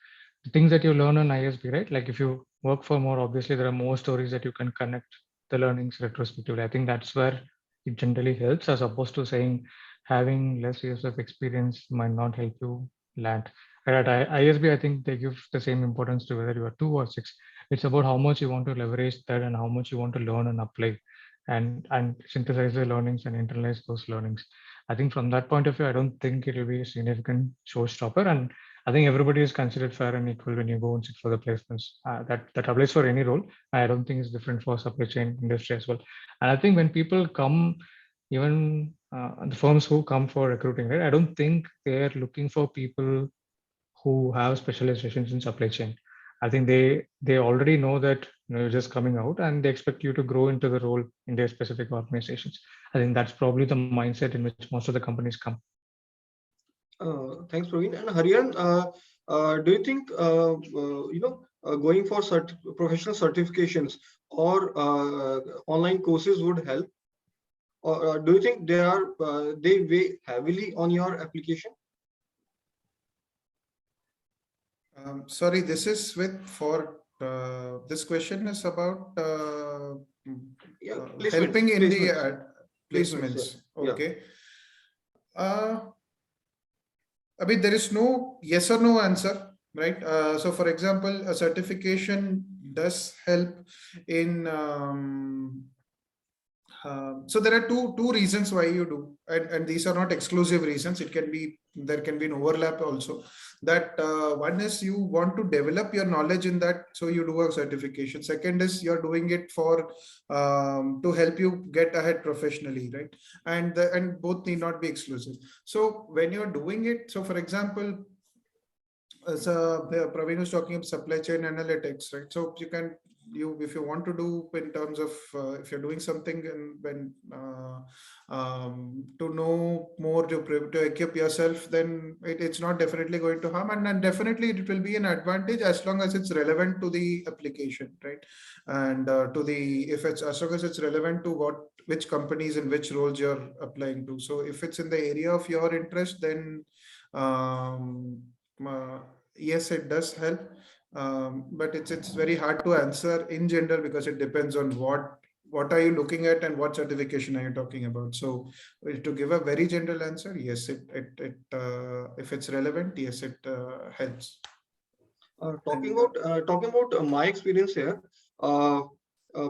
the things that you learn on ISB, right? Like if you work for more, obviously there are more stories that you can connect the learnings retrospectively. I think that's where it generally helps, as opposed to saying having less years of experience might not help you land. At ISB, I think they give the same importance to whether you are 2 or 6. It's about how much you want to leverage that and how much you want to learn and apply and synthesize the learnings and internalize those learnings. I think from that point of view, I don't think it will be a significant showstopper. And I think everybody is considered fair and equal when you go and sit for the placements. That applies for any role. I don't think it's different for supply chain industry as well. And I think when people come, even the firms who come for recruiting, right? I don't think they're looking for people who have specializations in supply chain. I think they already know that you're just coming out and they expect you to grow into the role in their specific organizations. I think that's probably the mindset in which most of the companies come. Thanks, Praveen. And Hariharan, do you think going for professional certifications or online courses would help, or do you think they weigh heavily on your application? Sorry, this is this question is about helping in the placements. Okay. I mean, there is no yes or no answer, right? So for example, a certification does help in so there are two reasons why you do, and these are not exclusive reasons. There can be an overlap also. That one is you want to develop your knowledge in that, so you do a certification. Second is you're doing it for to help you get ahead professionally, right? And both need not be exclusive. So when you're doing it, so for example, Praveen was talking about supply chain analytics, right? So if you want to do in terms of if you're doing something and to know more to equip yourself, then it's not definitely going to harm, and definitely it will be an advantage as long as it's relevant to the application, right? And as long as it's relevant to which companies and which roles you're applying to. So if it's in the area of your interest, then yes, it does help, but it's very hard to answer in general because it depends on what are you looking at and what certification are you talking about. So to give a very general answer, yes, if it's relevant, yes, it helps. Talking about my experience here,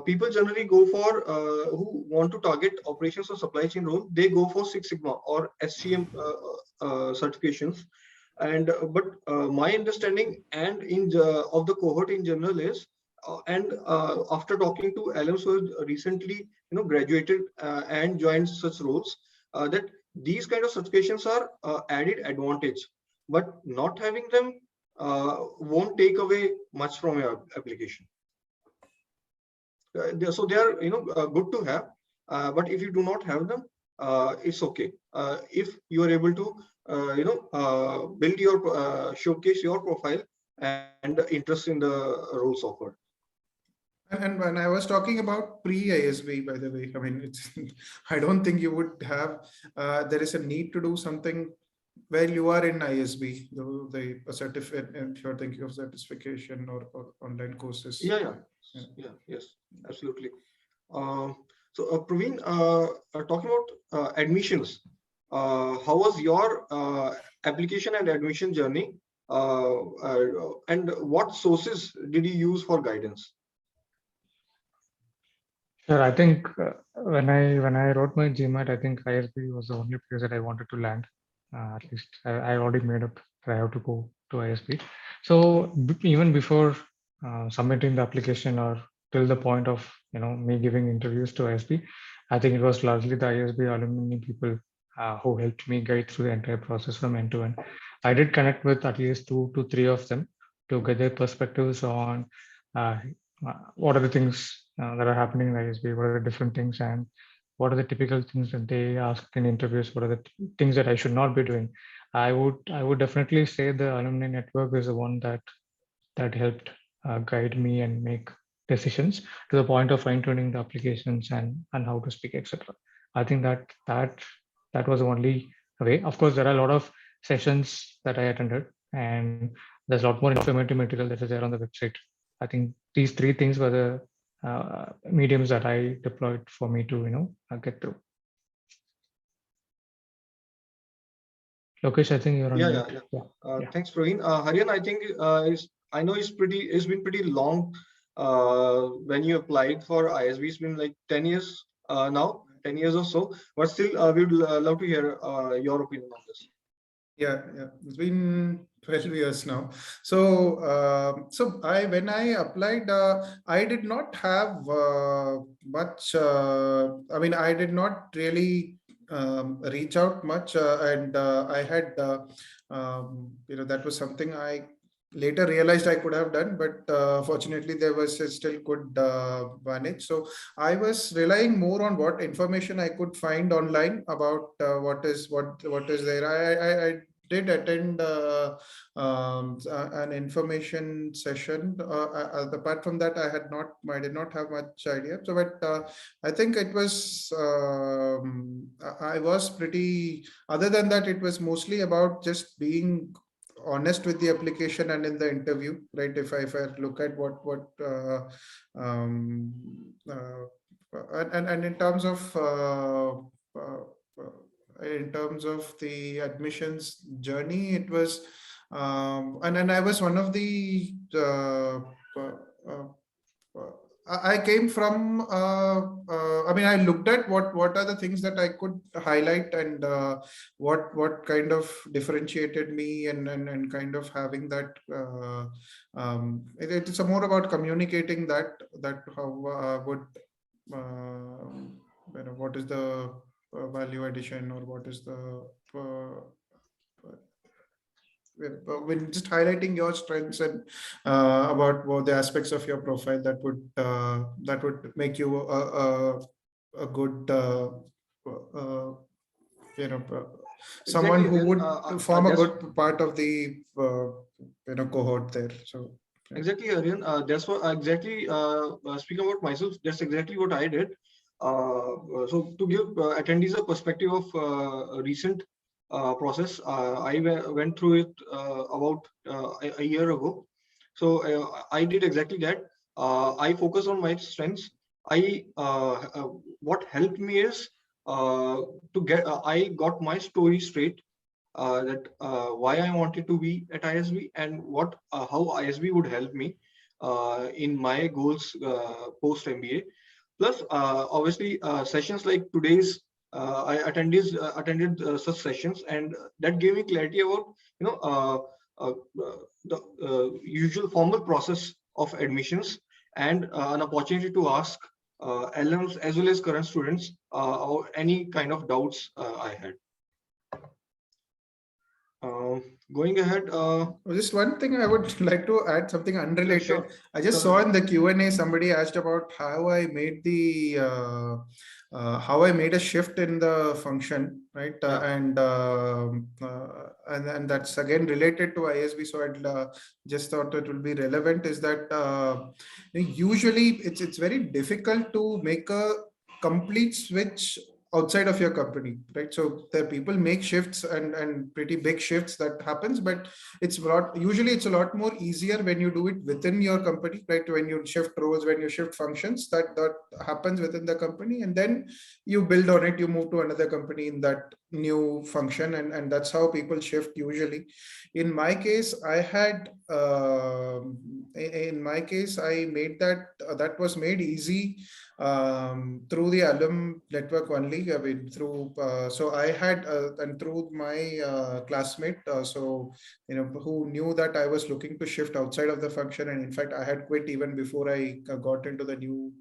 people generally go for who want to target operations or supply chain role. They go for Six Sigma or SCM certifications. And but my understanding and of the cohort in general is, after talking to LMs who have recently graduated and joined such roles, that these kind of certifications are added advantage, but not having them won't take away much from your application. So they are good to have, but if you do not have them, it's okay. If you are able to build your showcase your profile and interest in the roles offered. And when I was talking about pre-ISB, by the way, I mean, it's, I don't think you would have, there is a need to do something where you are in ISB, a certificate, if you're thinking of certification or online courses. Yeah, yes, absolutely. So Praveen, talking about admissions, how was your application and admission journey, and what sources did you use for guidance? Sure. I think when I wrote my GMAT, I think ISB was the only place that I wanted to land. At least I already made up that I have to go to ISB. So even before submitting the application or till the point of me giving interviews to ISB, I think it was largely the ISB alumni people who helped me guide through the entire process from end to end. I did connect with at least 2 to 3 of them to get their perspectives on what are the things that are happening in ISB, what are the different things, and what are the typical things that they ask in interviews, what are the things that I should not be doing. I would definitely say the alumni network is the one that helped guide me and make decisions to the point of fine-tuning the applications and how to speak, etc. I think that was the only way. Of course, there are a lot of sessions that I attended, and there's a lot more informative material that is there on the website. I think these 3 things were the mediums that I deployed for me to get through. Lokesh, I think you're on mute. Yeah. Thanks, Praveen. Harian, I think I know it's been pretty long when you applied for ISB. It's been like 10 years now, 10 years or so. But still, we would love to hear your opinion on this. Yeah, it's been 12 years now. So, when I applied, I did not have much. I mean, I did not really reach out much, and I had, that was something I later realized I could have done, but fortunately there was still could manage. So I was relying more on what information I could find online about what is there. I did attend an information session. Apart from that, I did not have much idea. So, but I think it was, I was pretty, other than that, it was mostly about just being honest with the application and in the interview, right? If I look at and in terms of the admissions journey, it was and I was one of the I came from I mean, I looked at what are the things that I could highlight and what kind of differentiated me and kind of having that it's more about communicating that how would what is the value addition, or what is the when just highlighting your strengths and about what the aspects of your profile that would make you a good someone who would form a good part of the cohort there. So exactly, Aryan. That's what exactly speaking about myself. That's exactly what I did. So to give attendees a perspective of recent process, I went through it about a year ago. So I did exactly that. I focus on my strengths. What helped me is I got my story straight. That why I wanted to be at ISB and how ISB would help me. in my goals post MBA. Plus, obviously, sessions like today's, I attended such sessions, and that gave me clarity about the usual formal process of admissions, and an opportunity to ask alums as well as current students or any kind of doubts I had. Going ahead, Just one thing I would like to add, something unrelated. sure. I just Sure. saw in the Q&A somebody asked about how I made the how I made a shift in the function, right? And that's again related to ISB. So I just thought it will be relevant. Is that usually it's very difficult to make a complete switch outside of your company, right? So the people make shifts and pretty big shifts that happens, but it's usually it's a lot more easier when you do it within your company, right? When you shift roles, when you shift functions, that happens within the company, and then you build on it, you move to another company in that new function, and that's how people shift usually. In my case, I had in my case, I made that was made easy through the alum network only. I mean, through so I had and through my classmate, so who knew that I was looking to shift outside of the function, and in fact I had quit even before I got into the new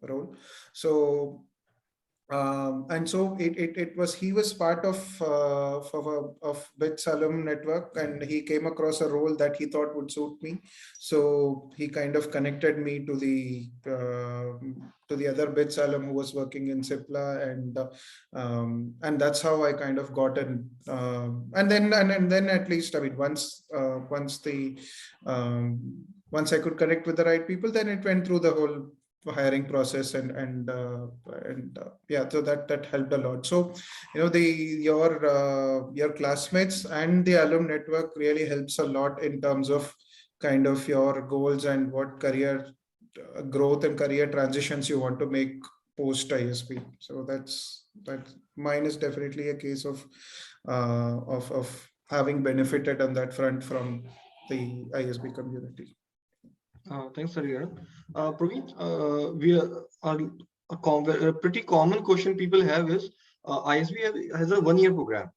role. So and so it was, he was part of BITS alum network, and he came across a role that he thought would suit me. So he kind of connected me to the other BITS alum who was working in Cipla, and that's how I kind of got in. And then at least, I mean, once I could connect with the right people, then it went through the whole hiring process, and yeah, so that helped a lot. So your classmates and the alum network really helps a lot in terms of kind of your goals and what career growth and career transitions you want to make post ISB. So that mine is definitely a case of having benefited on that front from the ISB community. Thanks, Hariharan. Praveen, a pretty common question people have is, ISB has a one-year program.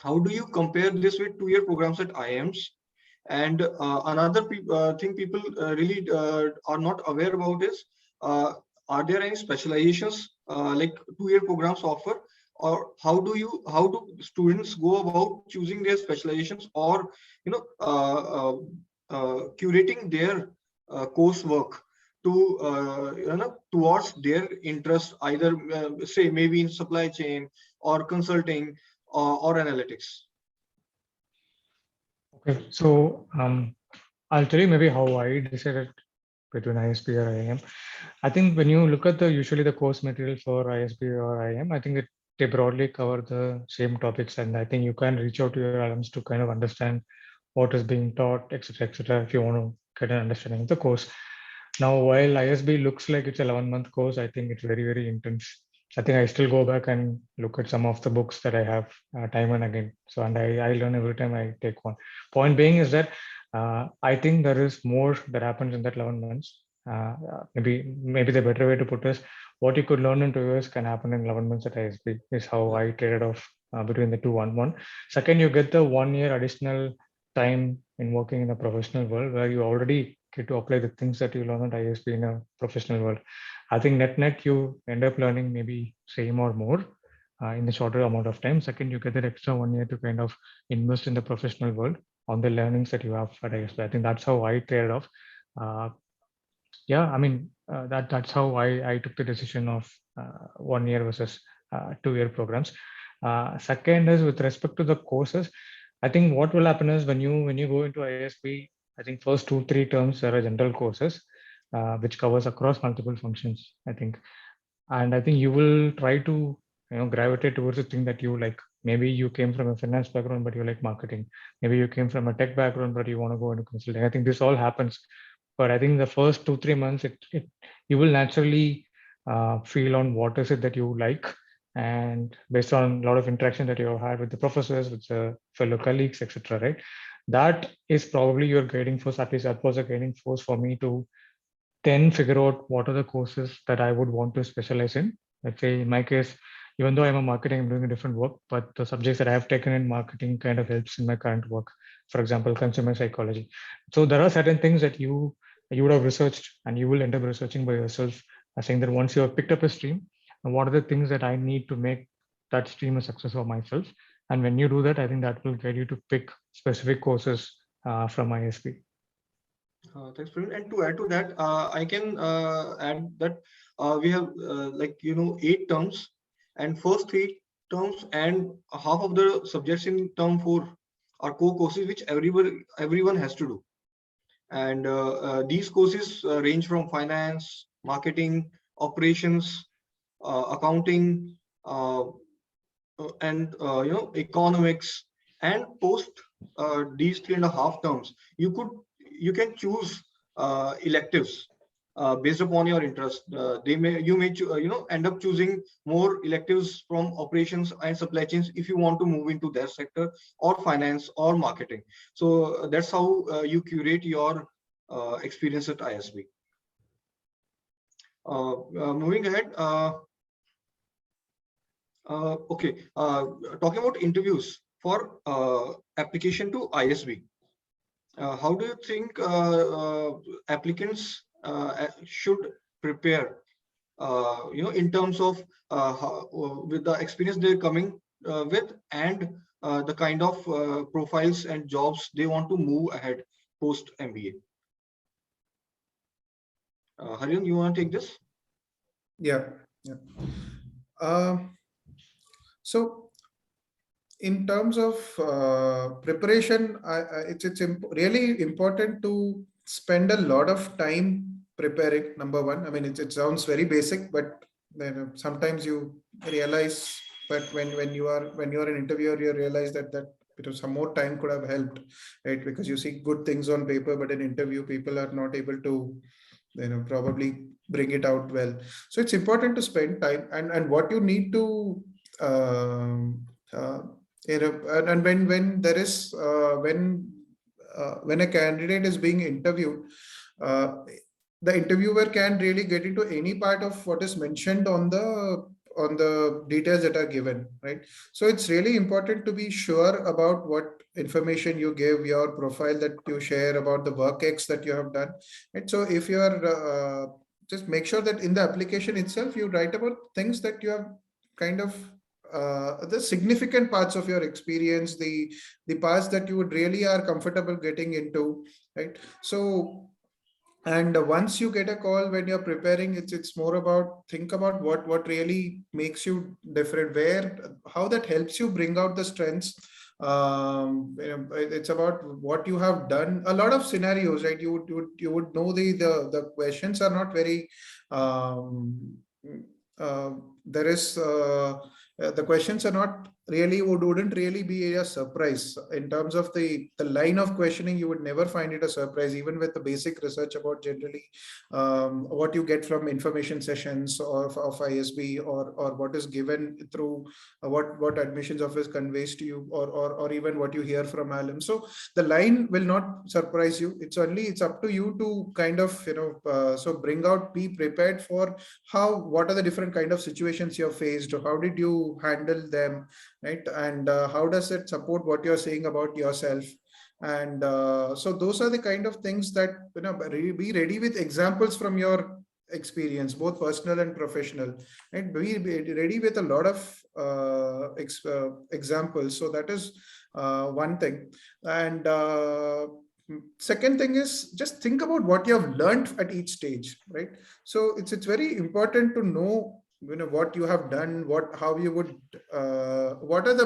How do you compare this with two-year programs at IIMs? And another thing people really are not aware about is, are there any specializations like two-year programs offer? Or how do students go about choosing their specializations, or curating their coursework to towards their interest, either say maybe in supply chain or consulting or analytics? Okay, so I'll tell you maybe how I decided between ISB or IIM. I think when you look at usually the course material for ISB or IIM, I think they broadly cover the same topics, and I think you can reach out to your alums to kind of understand what is being taught, etc., if you want to get an understanding of the course. Now, while ISB looks like it's an 11-month course, I think it's very, very intense. I think I still go back and look at some of the books that I have time and again. So, and I learn every time I take one. Point being is that I think there is more that happens in that 11 months. Maybe the better way to put is, what you could learn in 2 years can happen in 11 months at ISB is how I traded off between the two. One. Second, you get the 1 year additional time in working in a professional world where you already get to apply the things that you learn at ISB in a professional world. I think net you end up learning maybe same or more in a shorter amount of time. Second, you get that extra 1 year to kind of invest in the professional world on the learnings that you have at ISB. I think that's how I traded off. Yeah, I mean, that's how I took the decision of 1 year versus 2-year programs. Second is with respect to the courses. I think what will happen is when you go into ISB, I think first 2-3 terms there are general courses which covers across multiple functions, I think. And I think you will try to gravitate towards the thing that you like. Maybe you came from a finance background, but you like marketing. Maybe you came from a tech background, but you want to go into consulting. I think this all happens. But I think the first 2-3 months, you will naturally feel on what is it that you like, and based on a lot of interaction that you have had with the professors, with the fellow colleagues, etc. Right? that is probably your guiding force. At least that was a guiding force for me to then figure out what are the courses that I would want to specialize in. Let's say in my case, even though I'm a marketing, I'm doing a different work, but the subjects that I have taken in marketing kind of helps in my current work. For example, consumer psychology. So there are certain things that you would have researched and you will end up researching by yourself, saying that once you have picked up a stream, what are the things that I need to make that stream a success for myself? And when you do that, I think that will guide you to pick specific courses from ISB. Thanks, Praveen. And to add to that, I can add that we have 8 terms, and first 3 terms and half of the subjects in term 4 are core courses which everyone has to do. And these courses range from finance, marketing, operations, accounting, and economics. And post these 3.5 terms, you can choose electives based upon your interest. You may end up choosing more electives from operations and supply chains if you want to move into their sector, or finance or marketing. So that's how you curate your experience at ISB. Moving ahead. Okay, talking about interviews for application to ISB. How do you think applicants should prepare, in terms of with the experience they're coming with, and the kind of profiles and jobs they want to move ahead post MBA? Harion, you want to take this? Yeah. So in terms of preparation, it's really important to spend a lot of time preparing. Number one, I mean, it sounds very basic, but then sometimes you realize, but when you are an interviewer, you realize that some more time could have helped, right? Because you see good things on paper, but in interview, people are not able to probably bring it out well. So it's important to spend time, and what you need to and when there is when a candidate is being interviewed, the interviewer can really get into any part of what is mentioned on the details that are given, right? So it's really important to be sure about what information you give, your profile that you share, about the work X that you have done, right? So if you are just make sure that in the application itself you write about things that you have kind of the significant parts of your experience, the parts that you would really are comfortable getting into, right? So, and once you get a call when you're preparing, it's more about think about what really makes you different, how that helps you bring out the strengths. It's about what you have done. A lot of scenarios, right? You would know the questions are not very the questions are not really wouldn't really be a surprise in terms of the line of questioning. You would never find it a surprise, even with the basic research about generally what you get from information sessions of ISB, or what is given through what admissions office conveys to you, or even what you hear from alum. So the line will not surprise you. It's up to you to kind of so be prepared for what are the different kind of situations you're faced, how did you handle them, right? And how does it support what you're saying about yourself? And so those are the kind of things that be ready with examples from your experience, both personal and professional, and be ready with a lot of examples. So that is one thing. And second thing is just think about what you have learned at each stage, right? So it's very important to know what you have done, how you would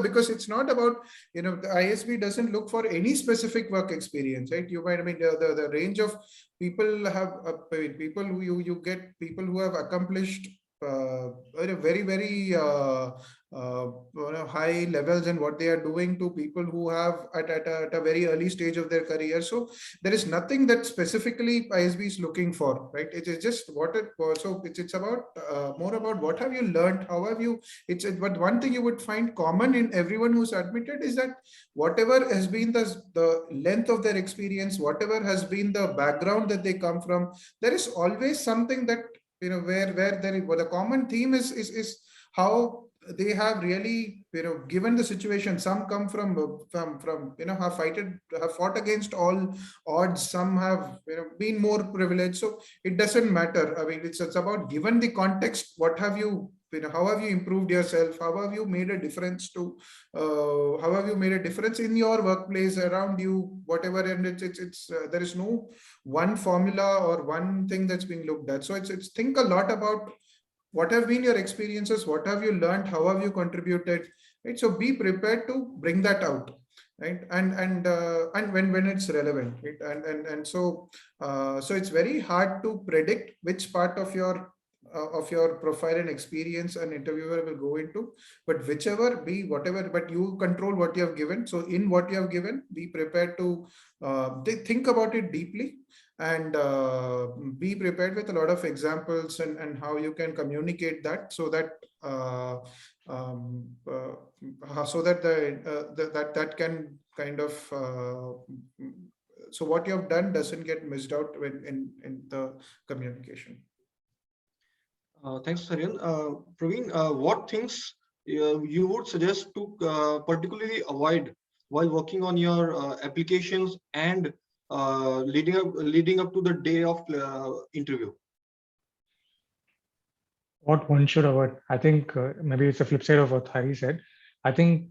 because it's not about the ISB doesn't look for any specific work experience, right? You might, I mean, the range of people have people who you get people who have accomplished very high levels in what they are doing to people who have at a very early stage of their career. So there is nothing that specifically ISB is looking for, right? It is just what it was. So it's about more about what have you learned, how have you, but one thing you would find common in everyone who's admitted is that whatever has been the length of their experience, whatever has been the background that they come from, there is always something that, where the common theme is how they have really, given the situation. Some come from have fought against all odds. Some have, been more privileged. So it doesn't matter. I mean, it's about, given the context, what have you, how have you improved yourself? How have you made a difference to, how have you made a difference in your workplace, around you, whatever? And it's there is no one formula or one thing that's being looked at. So it's think a lot about what have been your experiences, what have you learned, how have you contributed, right? So be prepared to bring that out, right? And when it's relevant, right? And so so it's very hard to predict which part of your profile and experience an interviewer will go into, but whichever be whatever, but you control what you have given. So in what you have given, be prepared to think about it deeply, and be prepared with a lot of examples and how you can communicate that, so that that can kind of so what you have done doesn't get missed out when in the communication. Thanks, Saryan. Praveen, what things you would suggest to particularly avoid while working on your applications and leading up to the day of interview? What one should avoid? I think maybe it's the flip side of what Hari said. I think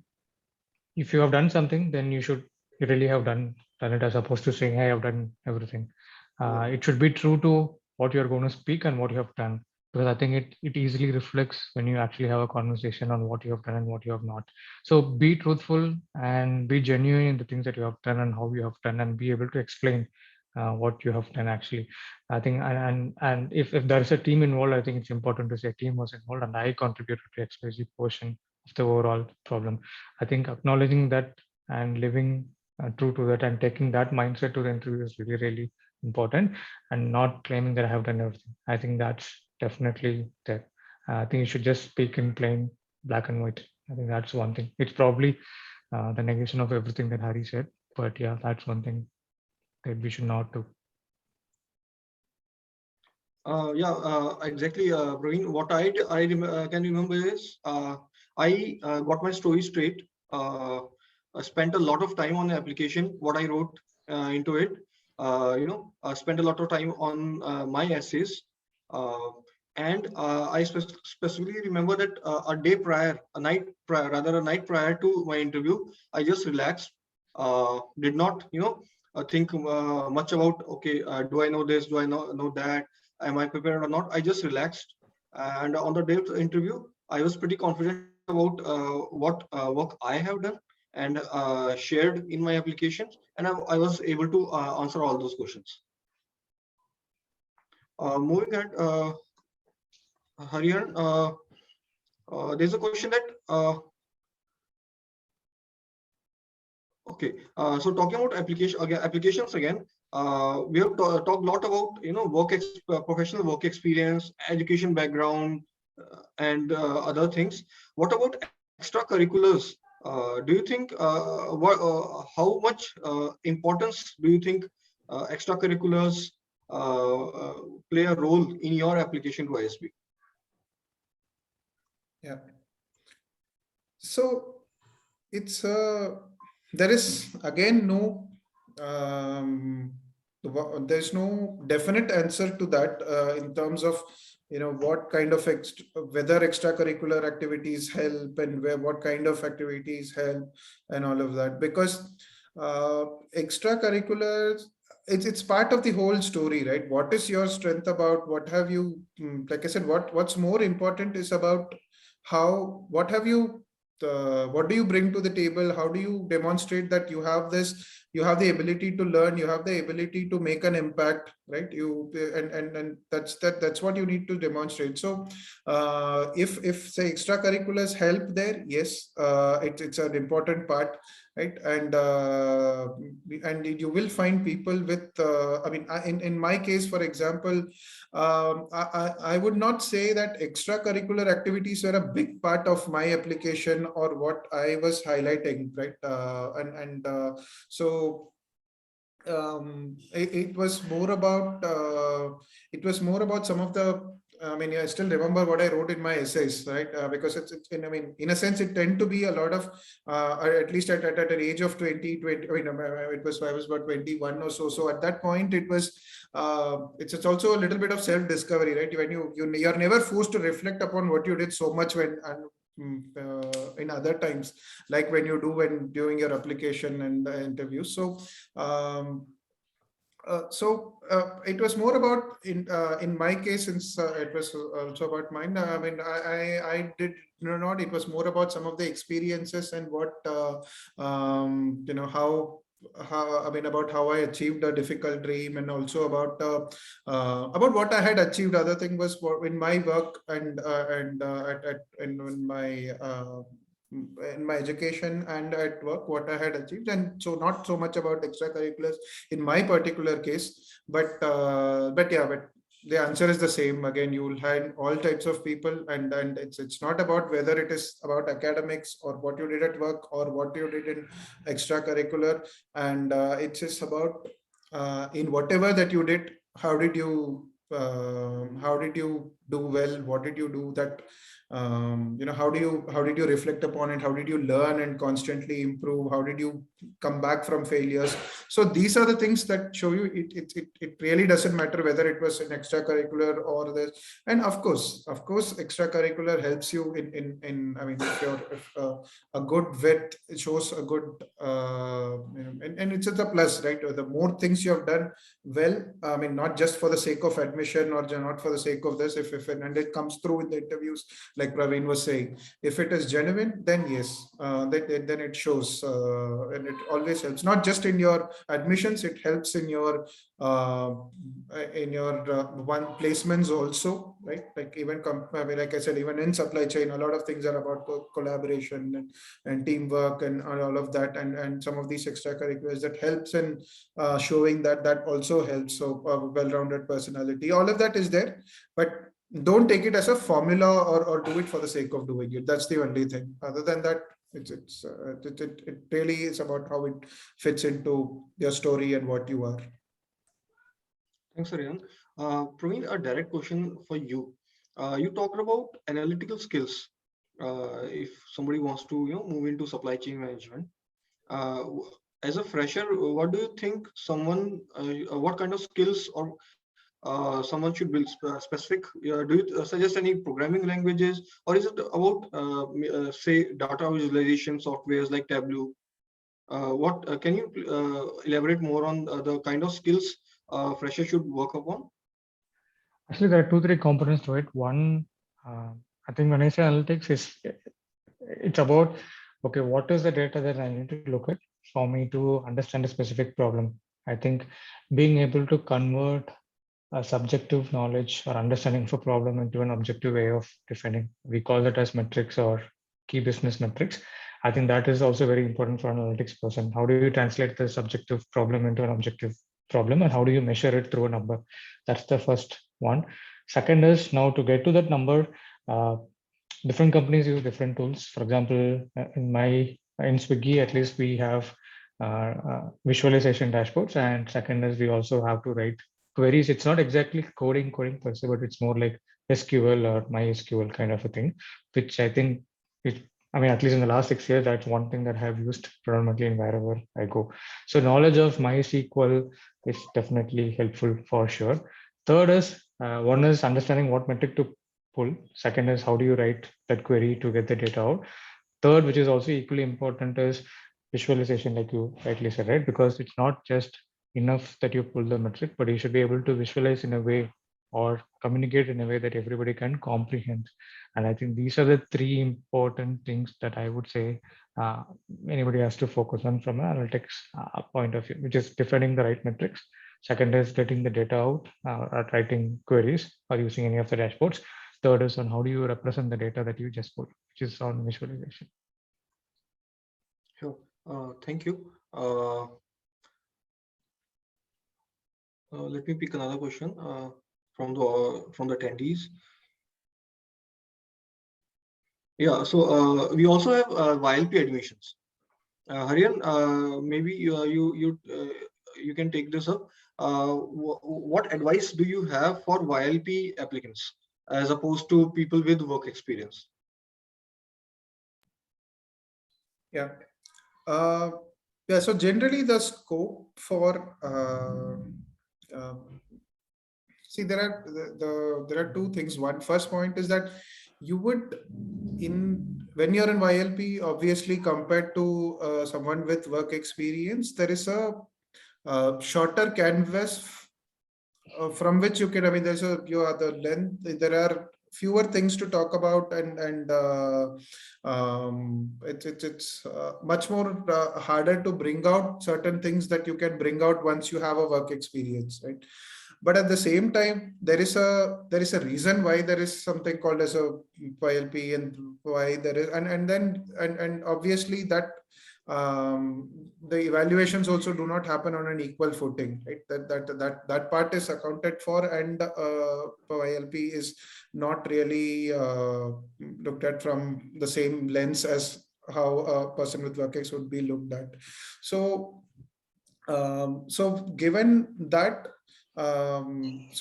if you have done something, then you really have done it, as opposed to saying, hey, I've done everything. It should be true to what you're going to speak and what you have done, because I think it easily reflects when you actually have a conversation on what you have done and what you have not. So be truthful and be genuine in the things that you have done and how you have done, and be able to explain what you have done actually. I think, and if there is a team involved, I think it's important to say team was involved and I contributed to XYZ portion of the overall problem. I think acknowledging that and living true to that and taking that mindset to the interview is really, really important, and not claiming that I have done everything. I think that's definitely there. I think you should just speak in plain black and white. I think that's one thing. It's probably the negation of everything that Hari said, but yeah, that's one thing that we should not do. Exactly, Praveen. What I can remember is I got my story straight. I spent a lot of time on the application, what I wrote into it. I spent a lot of time on my essays. And I specifically remember that a night prior to my interview, I just relaxed, did not, think much about, okay, do I know this? Do I know that? Am I prepared or not? I just relaxed. And on the day of the interview, I was pretty confident about what work I have done and shared in my applications. And I was able to answer all those questions. Moving ahead, Hariharan, there's a question that okay, so talking about applications again, we have talked a lot about professional work experience, education background, and other things. What about extracurriculars? Do you think how much importance do you think extracurriculars play a role in your application to ISB? Yeah. So it's there is again no there's no definite answer to that in terms of what kind of whether extracurricular activities help and what kind of activities help and all of that, because extracurriculars, it's part of the whole story, right? What is your strength about? What have you, like I said, what's more important is about what do you bring to the table? How do you demonstrate that you have this, you have the ability to learn, you have the ability to make an impact, right? And that's what you need to demonstrate. So if say extracurriculars help there, yes, it's an important part, right? And you will find people with I mean, in my case, for example, I would not say that extracurricular activities were a big part of my application or what I was highlighting, right? So it was more about some of the, I mean, I still remember what I wrote in my essays, right? Because I mean, in a sense, it tend to be a lot of, at least at an age of 20, I mean, I was about 21 or so. So at that point, it was, it's also a little bit of self-discovery, right? When you're never forced to reflect upon what you did so much in other times, like when you do when doing your application and interview. So it was more about in my case, since it was also about mine. I mean, I did not. It was more about some of the experiences and what how I mean, about how I achieved a difficult dream, and also about what I had achieved. Other thing was in my work and in my education and at work, what I had achieved. And so not so much about extracurriculars in my particular case, but the answer is the same. Again, you will find all types of people, and it's not about whether it is about academics or what you did at work or what you did in extracurricular. And it's just about in whatever that you did, how did you do well? What did you do that how did you reflect upon it? How did you learn and constantly improve? How did you come back from failures? So these are the things that show you it really doesn't matter whether it was an extracurricular or this. And of course extracurricular helps you in I mean, if a good vet shows a good and it's a plus, right? The more things you have done well, I mean, not just for the sake of admission or not for the sake of this, and it comes through in the interviews, like Praveen was saying, if it is genuine, then yes, then it shows, and it always helps, not just in your admissions, it helps in your one placements also, right? Like even I mean, like I said, even in supply chain, a lot of things are about collaboration and teamwork and all of that, and some of these extracurriculars that helps in showing that also helps. So well-rounded personality, all of that is there, but don't take it as a formula or do it for the sake of doing it. That's the only thing. Other than that, it really is about how it fits into your story and what you are. Thanks, Aryan. Praveen, a direct question for you. You talked about analytical skills. If somebody wants to move into supply chain management, as a fresher, what do you think what kind of skills or someone should build specific? Do you suggest any programming languages, or is it about say data visualization softwares like Tableau? What can you elaborate more on the kind of skills fresher should work upon? Actually, there are 2-3 components to it. One, I think when I say analytics, it's about, okay, what is the data that I need to look at for me to understand a specific problem? I think being able to convert a subjective knowledge or understanding of a problem into an objective way of defining. We call that as metrics or key business metrics. I think that is also very important for an analytics person. How do you translate the subjective problem into an objective problem, and how do you measure it through a number? That's the first one. Second is, now to get to that number, different companies use different tools. For example, in Swiggy, at least we have visualization dashboards, and second is we also have to write queries. It's not exactly coding per se, but it's more like SQL or MySQL kind of a thing, which I think I mean, at least in the last 6 years, that's one thing that I have used predominantly in wherever I go. So knowledge of MySQL is definitely helpful for sure. Third is, one is understanding what metric to pull. Second is, how do you write that query to get the data out? Third, which is also equally important, is visualization, like you rightly said, right? Because it's not just enough that you pull the metric, but you should be able to visualize in a way or communicate in a way that everybody can comprehend. And I think these are the three important things that I would say anybody has to focus on from an analytics point of view, which is defining the right metrics. Second is getting the data out, or writing queries or using any of the dashboards. Third is on how do you represent the data that you just put, which is on visualization. Sure. Thank you. Let me pick another question from the attendees. Yeah, so we also have YLP admissions. Harian, maybe you can take this up. What advice do you have for YLP applicants as opposed to people with work experience? Yeah. Yeah, so generally the scope for see, there are two things. First point is that you would when you're in YLP, obviously compared to someone with work experience, there is a shorter canvas from which you can. I mean, there's the length. There are fewer things to talk about, and it's much more harder to bring out certain things that you can bring out once you have a work experience, right? But at the same time, there is a reason why there is something called as a YLP, and why there is, and obviously that the evaluations also do not happen on an equal footing, right? That part is accounted for, and YLP is not really looked at from the same lens as how a person with work ex would be looked at. So given that, if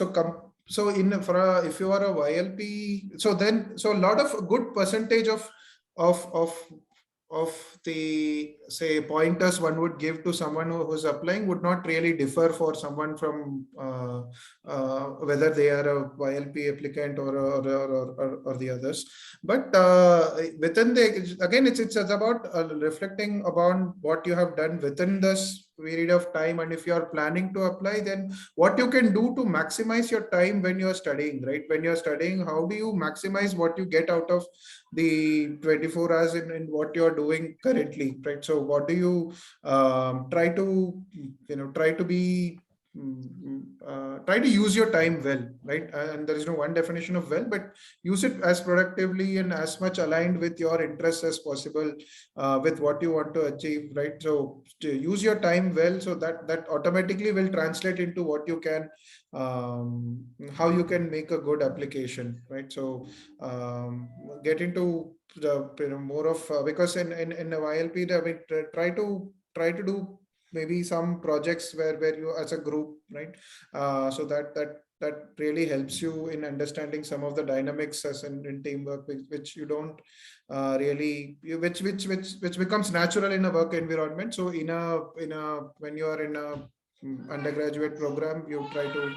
you are a YLP, so a lot of good percentage of the, say, pointers one would give to someone who's applying would not really differ for someone from whether they are a YLP applicant or the others. But within the, again, it's about reflecting upon what you have done within this period of time, and if you are planning to apply, then what you can do to maximize your time when you're studying, right? When you're studying, how do you maximize what you get out of the 24 hours in what you're doing currently, right? So what do you try to be try to use your time well, right? And there is no one definition of well, but use it as productively and as much aligned with your interests as possible, with what you want to achieve, right? So to use your time well, so that automatically will translate into what you can, how you can make a good application, right? So get into the more of because in the YLP, I mean, try to do maybe some projects where you as a group, right? So that really helps you in understanding some of the dynamics as in teamwork, which you don't really, which becomes natural in a work environment. So when you are in a undergraduate program, you try to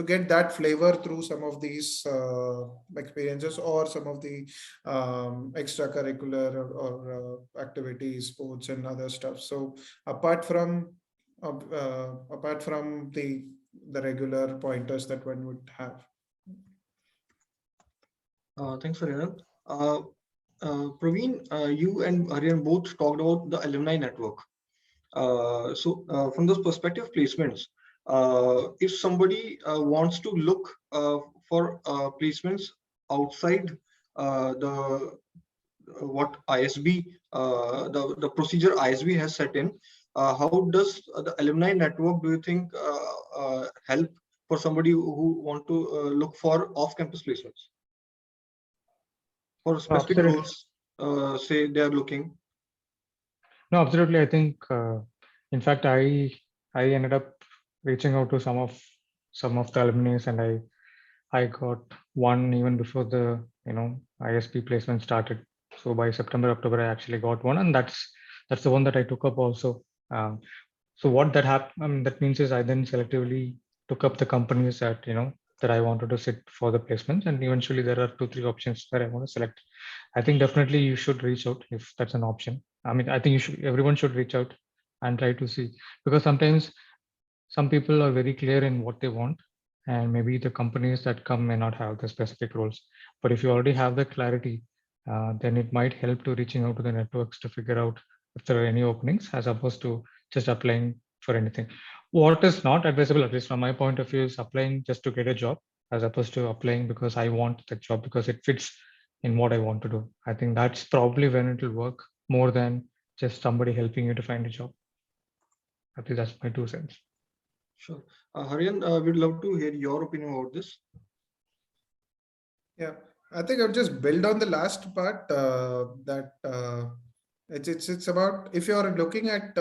get that flavor through some of these experiences, or some of the extracurricular or activities, sports and other stuff. So apart from the regular pointers that one would have. Thanks, Harian. Praveen, you and Harian both talked about the alumni network. From those prospective placements, if somebody wants to look for placements outside what ISB, the procedure ISB has set in, how does the alumni network, do you think, help for somebody who want to look for off-campus placements for specific roles, say they are looking? No, absolutely. I think, in fact, I ended up reaching out to some of the alumni, and I got one even before the ISB placement started. So by September, October, I actually got one, and that's the one that I took up also. So what that happened, that means is I then selectively took up the companies that that I wanted to sit for the placements, and eventually there are 2-3 options that I want to select. I think definitely you should reach out if that's an option. I mean, I think everyone should reach out and try to see, because sometimes some people are very clear in what they want, and maybe the companies that come may not have the specific roles. But if you already have the clarity, then it might help to reaching out to the networks to figure out if there are any openings, as opposed to just applying for anything. What is not advisable, at least from my point of view, is applying just to get a job, as opposed to applying because I want the job because it fits in what I want to do. I think that's probably when it will work more than just somebody helping you to find a job. I think that's my 2 cents. Sure. Harian, we'd love to hear your opinion about this. Yeah, I think I'll just build on the last part that it's about if you're looking at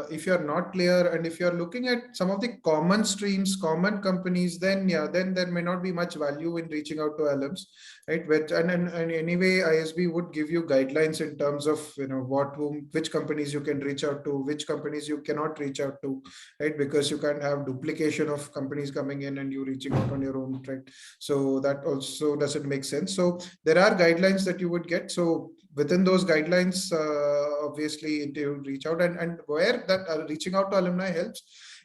if you're not clear and if you're looking at some of the common streams, common companies, then yeah, then there may not be much value in reaching out to alums, right? Which and anyway, ISB would give you guidelines in terms of which companies you can reach out to, which companies you cannot reach out to, right? Because you can't have duplication of companies coming in and you reaching out on your own, right? So that also doesn't make sense. So there are guidelines that you would get. So within those guidelines, obviously to reach out and where that reaching out to alumni helps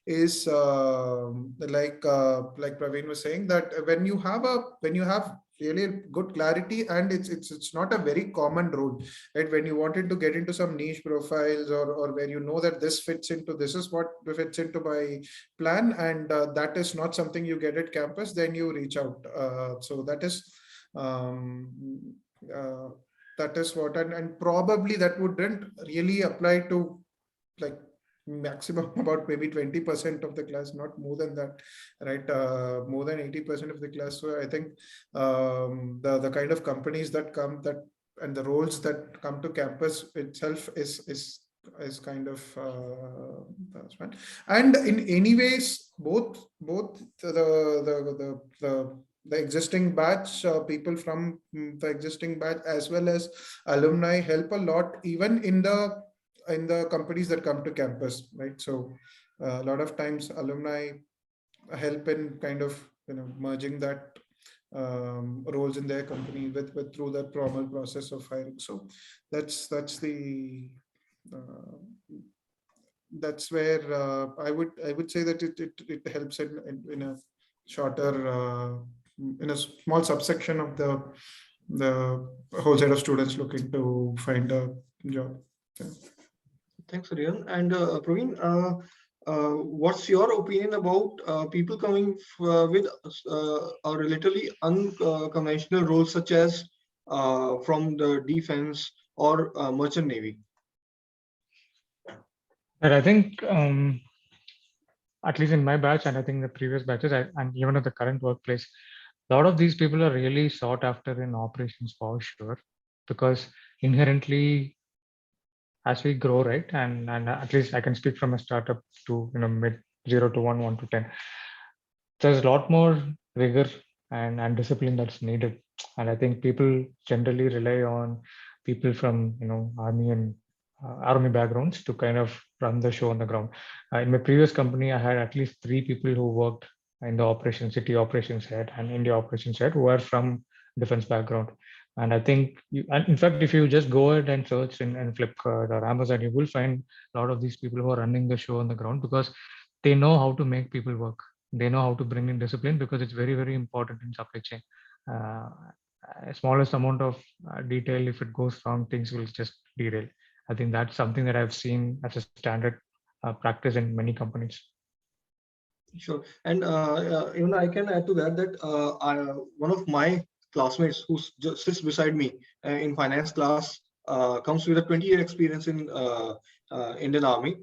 is like Praveen was saying, that when you have really good clarity and it's not a very common role, right? When you wanted to get into some niche profiles or where you know that this is what fits into my plan, and that is not something you get at campus, then you reach out. So that is what, and probably that wouldn't really apply to like maximum about maybe 20% of the class, not more than that, right? More than 80% of the class. So I think the kind of companies that come and the roles that come to campus itself is kind of fun. And in any ways, both the existing batch, people from the existing batch as well as alumni help a lot, even in the companies that come to campus, right? So a lot of times alumni help in kind of merging that roles in their company with through that formal process of hiring. So that's where I would say that it helps in a shorter in a small subsection of the whole set of students looking to find a job. Yeah. Thanks, Harian. And Praveen, what's your opinion about people coming with a relatively unconventional roles, such as from the defense or merchant navy? And I think, at least in my batch, and I think the previous batches, and even at the current workplace, a lot of these people are really sought after in operations for sure, because inherently, as we grow, right, and at least I can speak from a startup to mid 0 to 1, 1 to 10. There's a lot more rigor and discipline that's needed, and I think people generally rely on people from army and army backgrounds to kind of run the show on the ground. In my previous company, I had at least 3 people who worked in the city operations head and India operations head who are from defense background. And I think, and in fact, if you just go ahead and search in Flipkart or Amazon, you will find a lot of these people who are running the show on the ground, because they know how to make people work. They know how to bring in discipline, because it's very, very important in supply chain. Smallest amount of detail, if it goes wrong, things will just derail. I think that's something that I've seen as a standard practice in many companies. Sure. And even I can add to that one of my classmates who just sits beside me in finance class comes with a 20-year experience in Indian Army.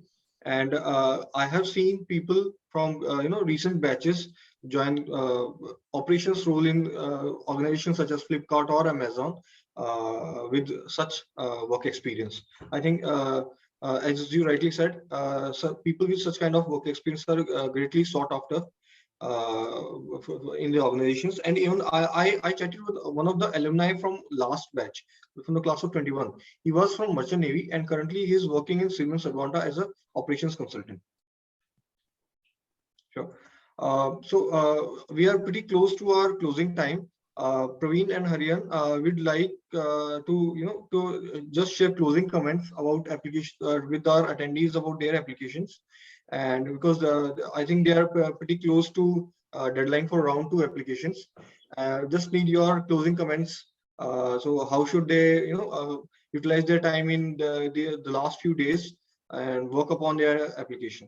And I have seen people from recent batches join operations role in organizations such as Flipkart or Amazon with such work experience. I think as you rightly said, so people with such kind of work experience are greatly sought after in the organizations. And even I chatted with one of the alumni from last batch, from the class of 21. He was from Merchant Navy, and currently he is working in Siemens Advanta as a operations consultant. Sure. So we are pretty close to our closing time. Praveen and Harian, we'd like to just share closing comments about application with our attendees about their applications, and because I think they are pretty close to deadline for round 2 applications. Just need your closing comments. So how should they, utilize their time in the last few days and work upon their application?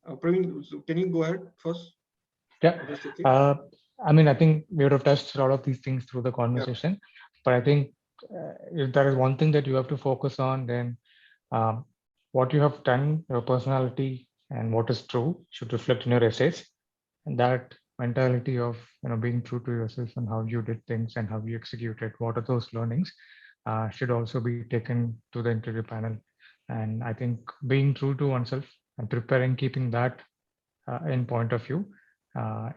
Praveen, so can you go ahead first? Yeah. That's okay. I mean, I think we would have touched a lot of these things through the conversation, but I think if there is one thing that you have to focus on, then what you have done, your personality and what is true should reflect in your essays. And that mentality of being true to yourself and how you did things and how you executed, what are those learnings, should also be taken to the interview panel. And I think being true to oneself and preparing, keeping that in point of view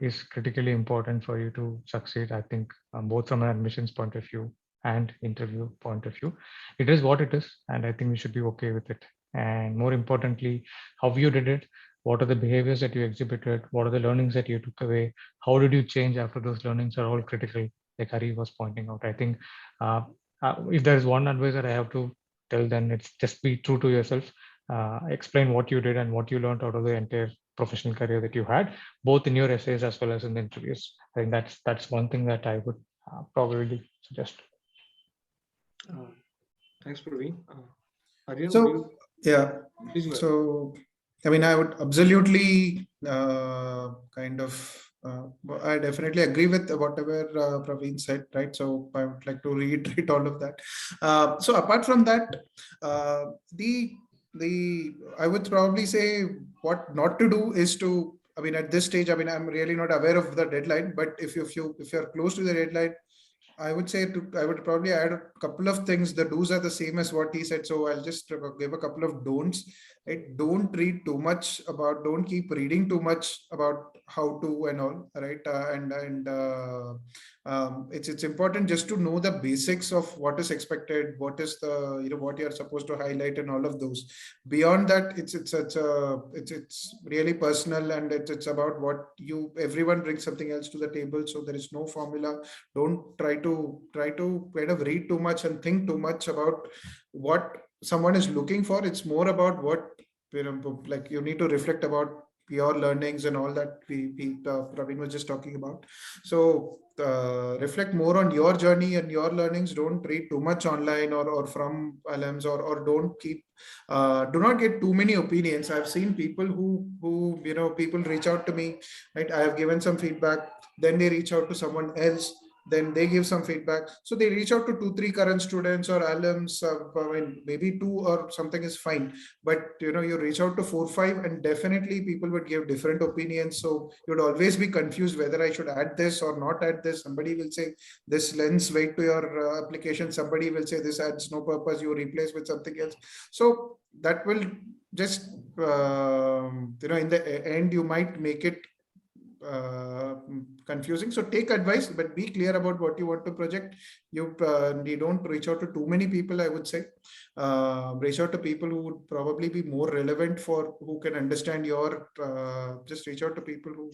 is critically important for you to succeed. I think both from an admissions point of view and interview point of view, it is what it is, and I think we should be okay with it. And more importantly, how you did it, what are the behaviors that you exhibited, what are the learnings that you took away, how did you change after those learnings are all critical, like Hari was pointing out. I think if there is one advice that I have to tell, then it's just be true to yourself. Explain what you did and what you learned out of the entire professional career that you had, both in your essays as well as in the interviews. I think that's one thing that I would probably suggest. Thanks, Praveen. Aryan, So yeah, please go ahead. so I mean, I would absolutely I definitely agree with whatever Praveen said, right? So I would like to reiterate all of that. So apart from that, I would probably say what not to do is to, I mean, at this stage, I mean, I'm really not aware of the deadline, but if you're close to the deadline, I would say I would probably add a couple of things. The do's are the same as what he said. So I'll just give a couple of don'ts. Right? Don't read too much about, don't keep reading too much about how to and all, right? It's important just to know the basics of what is expected, what is the, what you're supposed to highlight and all of those. Beyond that, it's really personal, and it's about what everyone brings something else to the table. So there is no formula. Don't try to kind of read too much and think too much about what someone is looking for. It's more about what, like you need to reflect about your learnings and all that Praveen was just talking about. So reflect more on your journey and your learnings. Don't read too much online or from LMs, or don't keep do not get too many opinions. I've seen people who people reach out to me, right? I have given some feedback, then they reach out to someone else, then they give some feedback. So they reach out to 2-3 current students or alums. I mean, maybe 2 or something is fine, but you reach out to 4-5, and definitely people would give different opinions. So you'd always be confused whether I should add this or not add this. Somebody will say this lends weight to your application. Somebody will say this adds no purpose, you replace with something else. So that will just in the end you might make it confusing. So take advice, but be clear about what you want to project. You don't reach out to too many people, I would say. Reach out to people who would probably be more relevant, who can understand your, just reach out to people who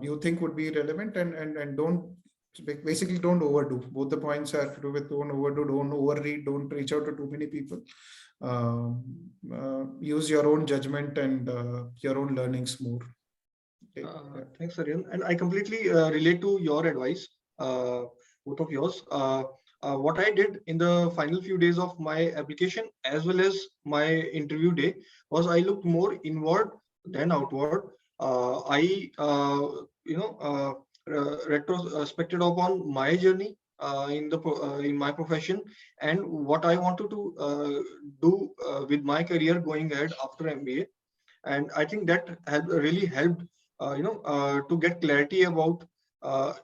you think would be relevant, and don't overdo. Both the points are to do with don't overdo, don't overread, don't reach out to too many people. Use your own judgment and your own learnings more. Thanks, Aryan. And I completely relate to your advice, both of yours. What I did in the final few days of my application as well as my interview day was I looked more inward than outward. I retrospected upon my journey in my profession and what I wanted to do with my career going ahead after MBA. And I think that really helped to get clarity about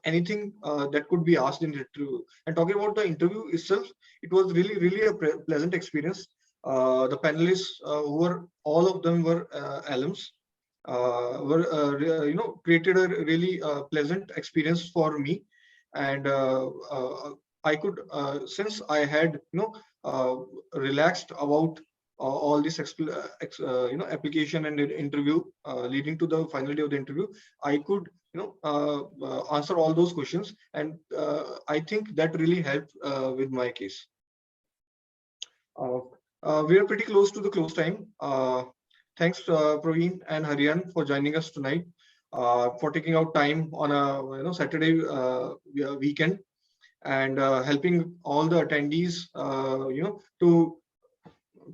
anything that could be asked in the interview. And talking about the interview itself, it was really a pleasant experience. The panelists, all of them were alums, created a really pleasant experience for me. And I could, since I had relaxed about all this application and interview leading to the final day of the interview, I could answer all those questions, and I think that really helped with my case. We are pretty close to the close time. thanks Praveen and Harian for joining us tonight, for taking out time on a Saturday weekend, and helping all the attendees to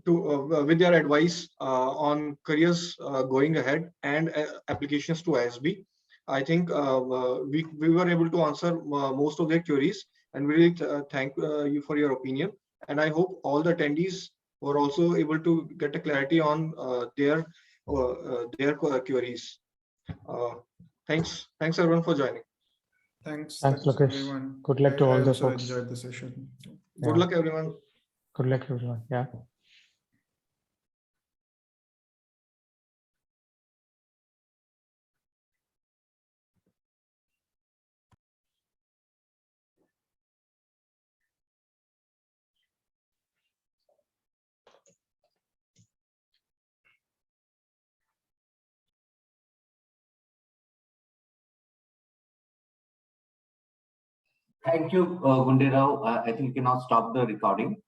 with their advice on careers going ahead and applications to ISB. I think we were able to answer most of their queries, and we really thank you for your opinion. And I hope all the attendees were also able to get a clarity on their queries. Thanks everyone for joining. Thanks, Thanks, Lokesh. everyone. Good luck to all I the also folks. enjoyed the session. Good Yeah. luck everyone. Good luck, everyone. Yeah. Thank you, Gunde Rao. I think you can now stop the recording.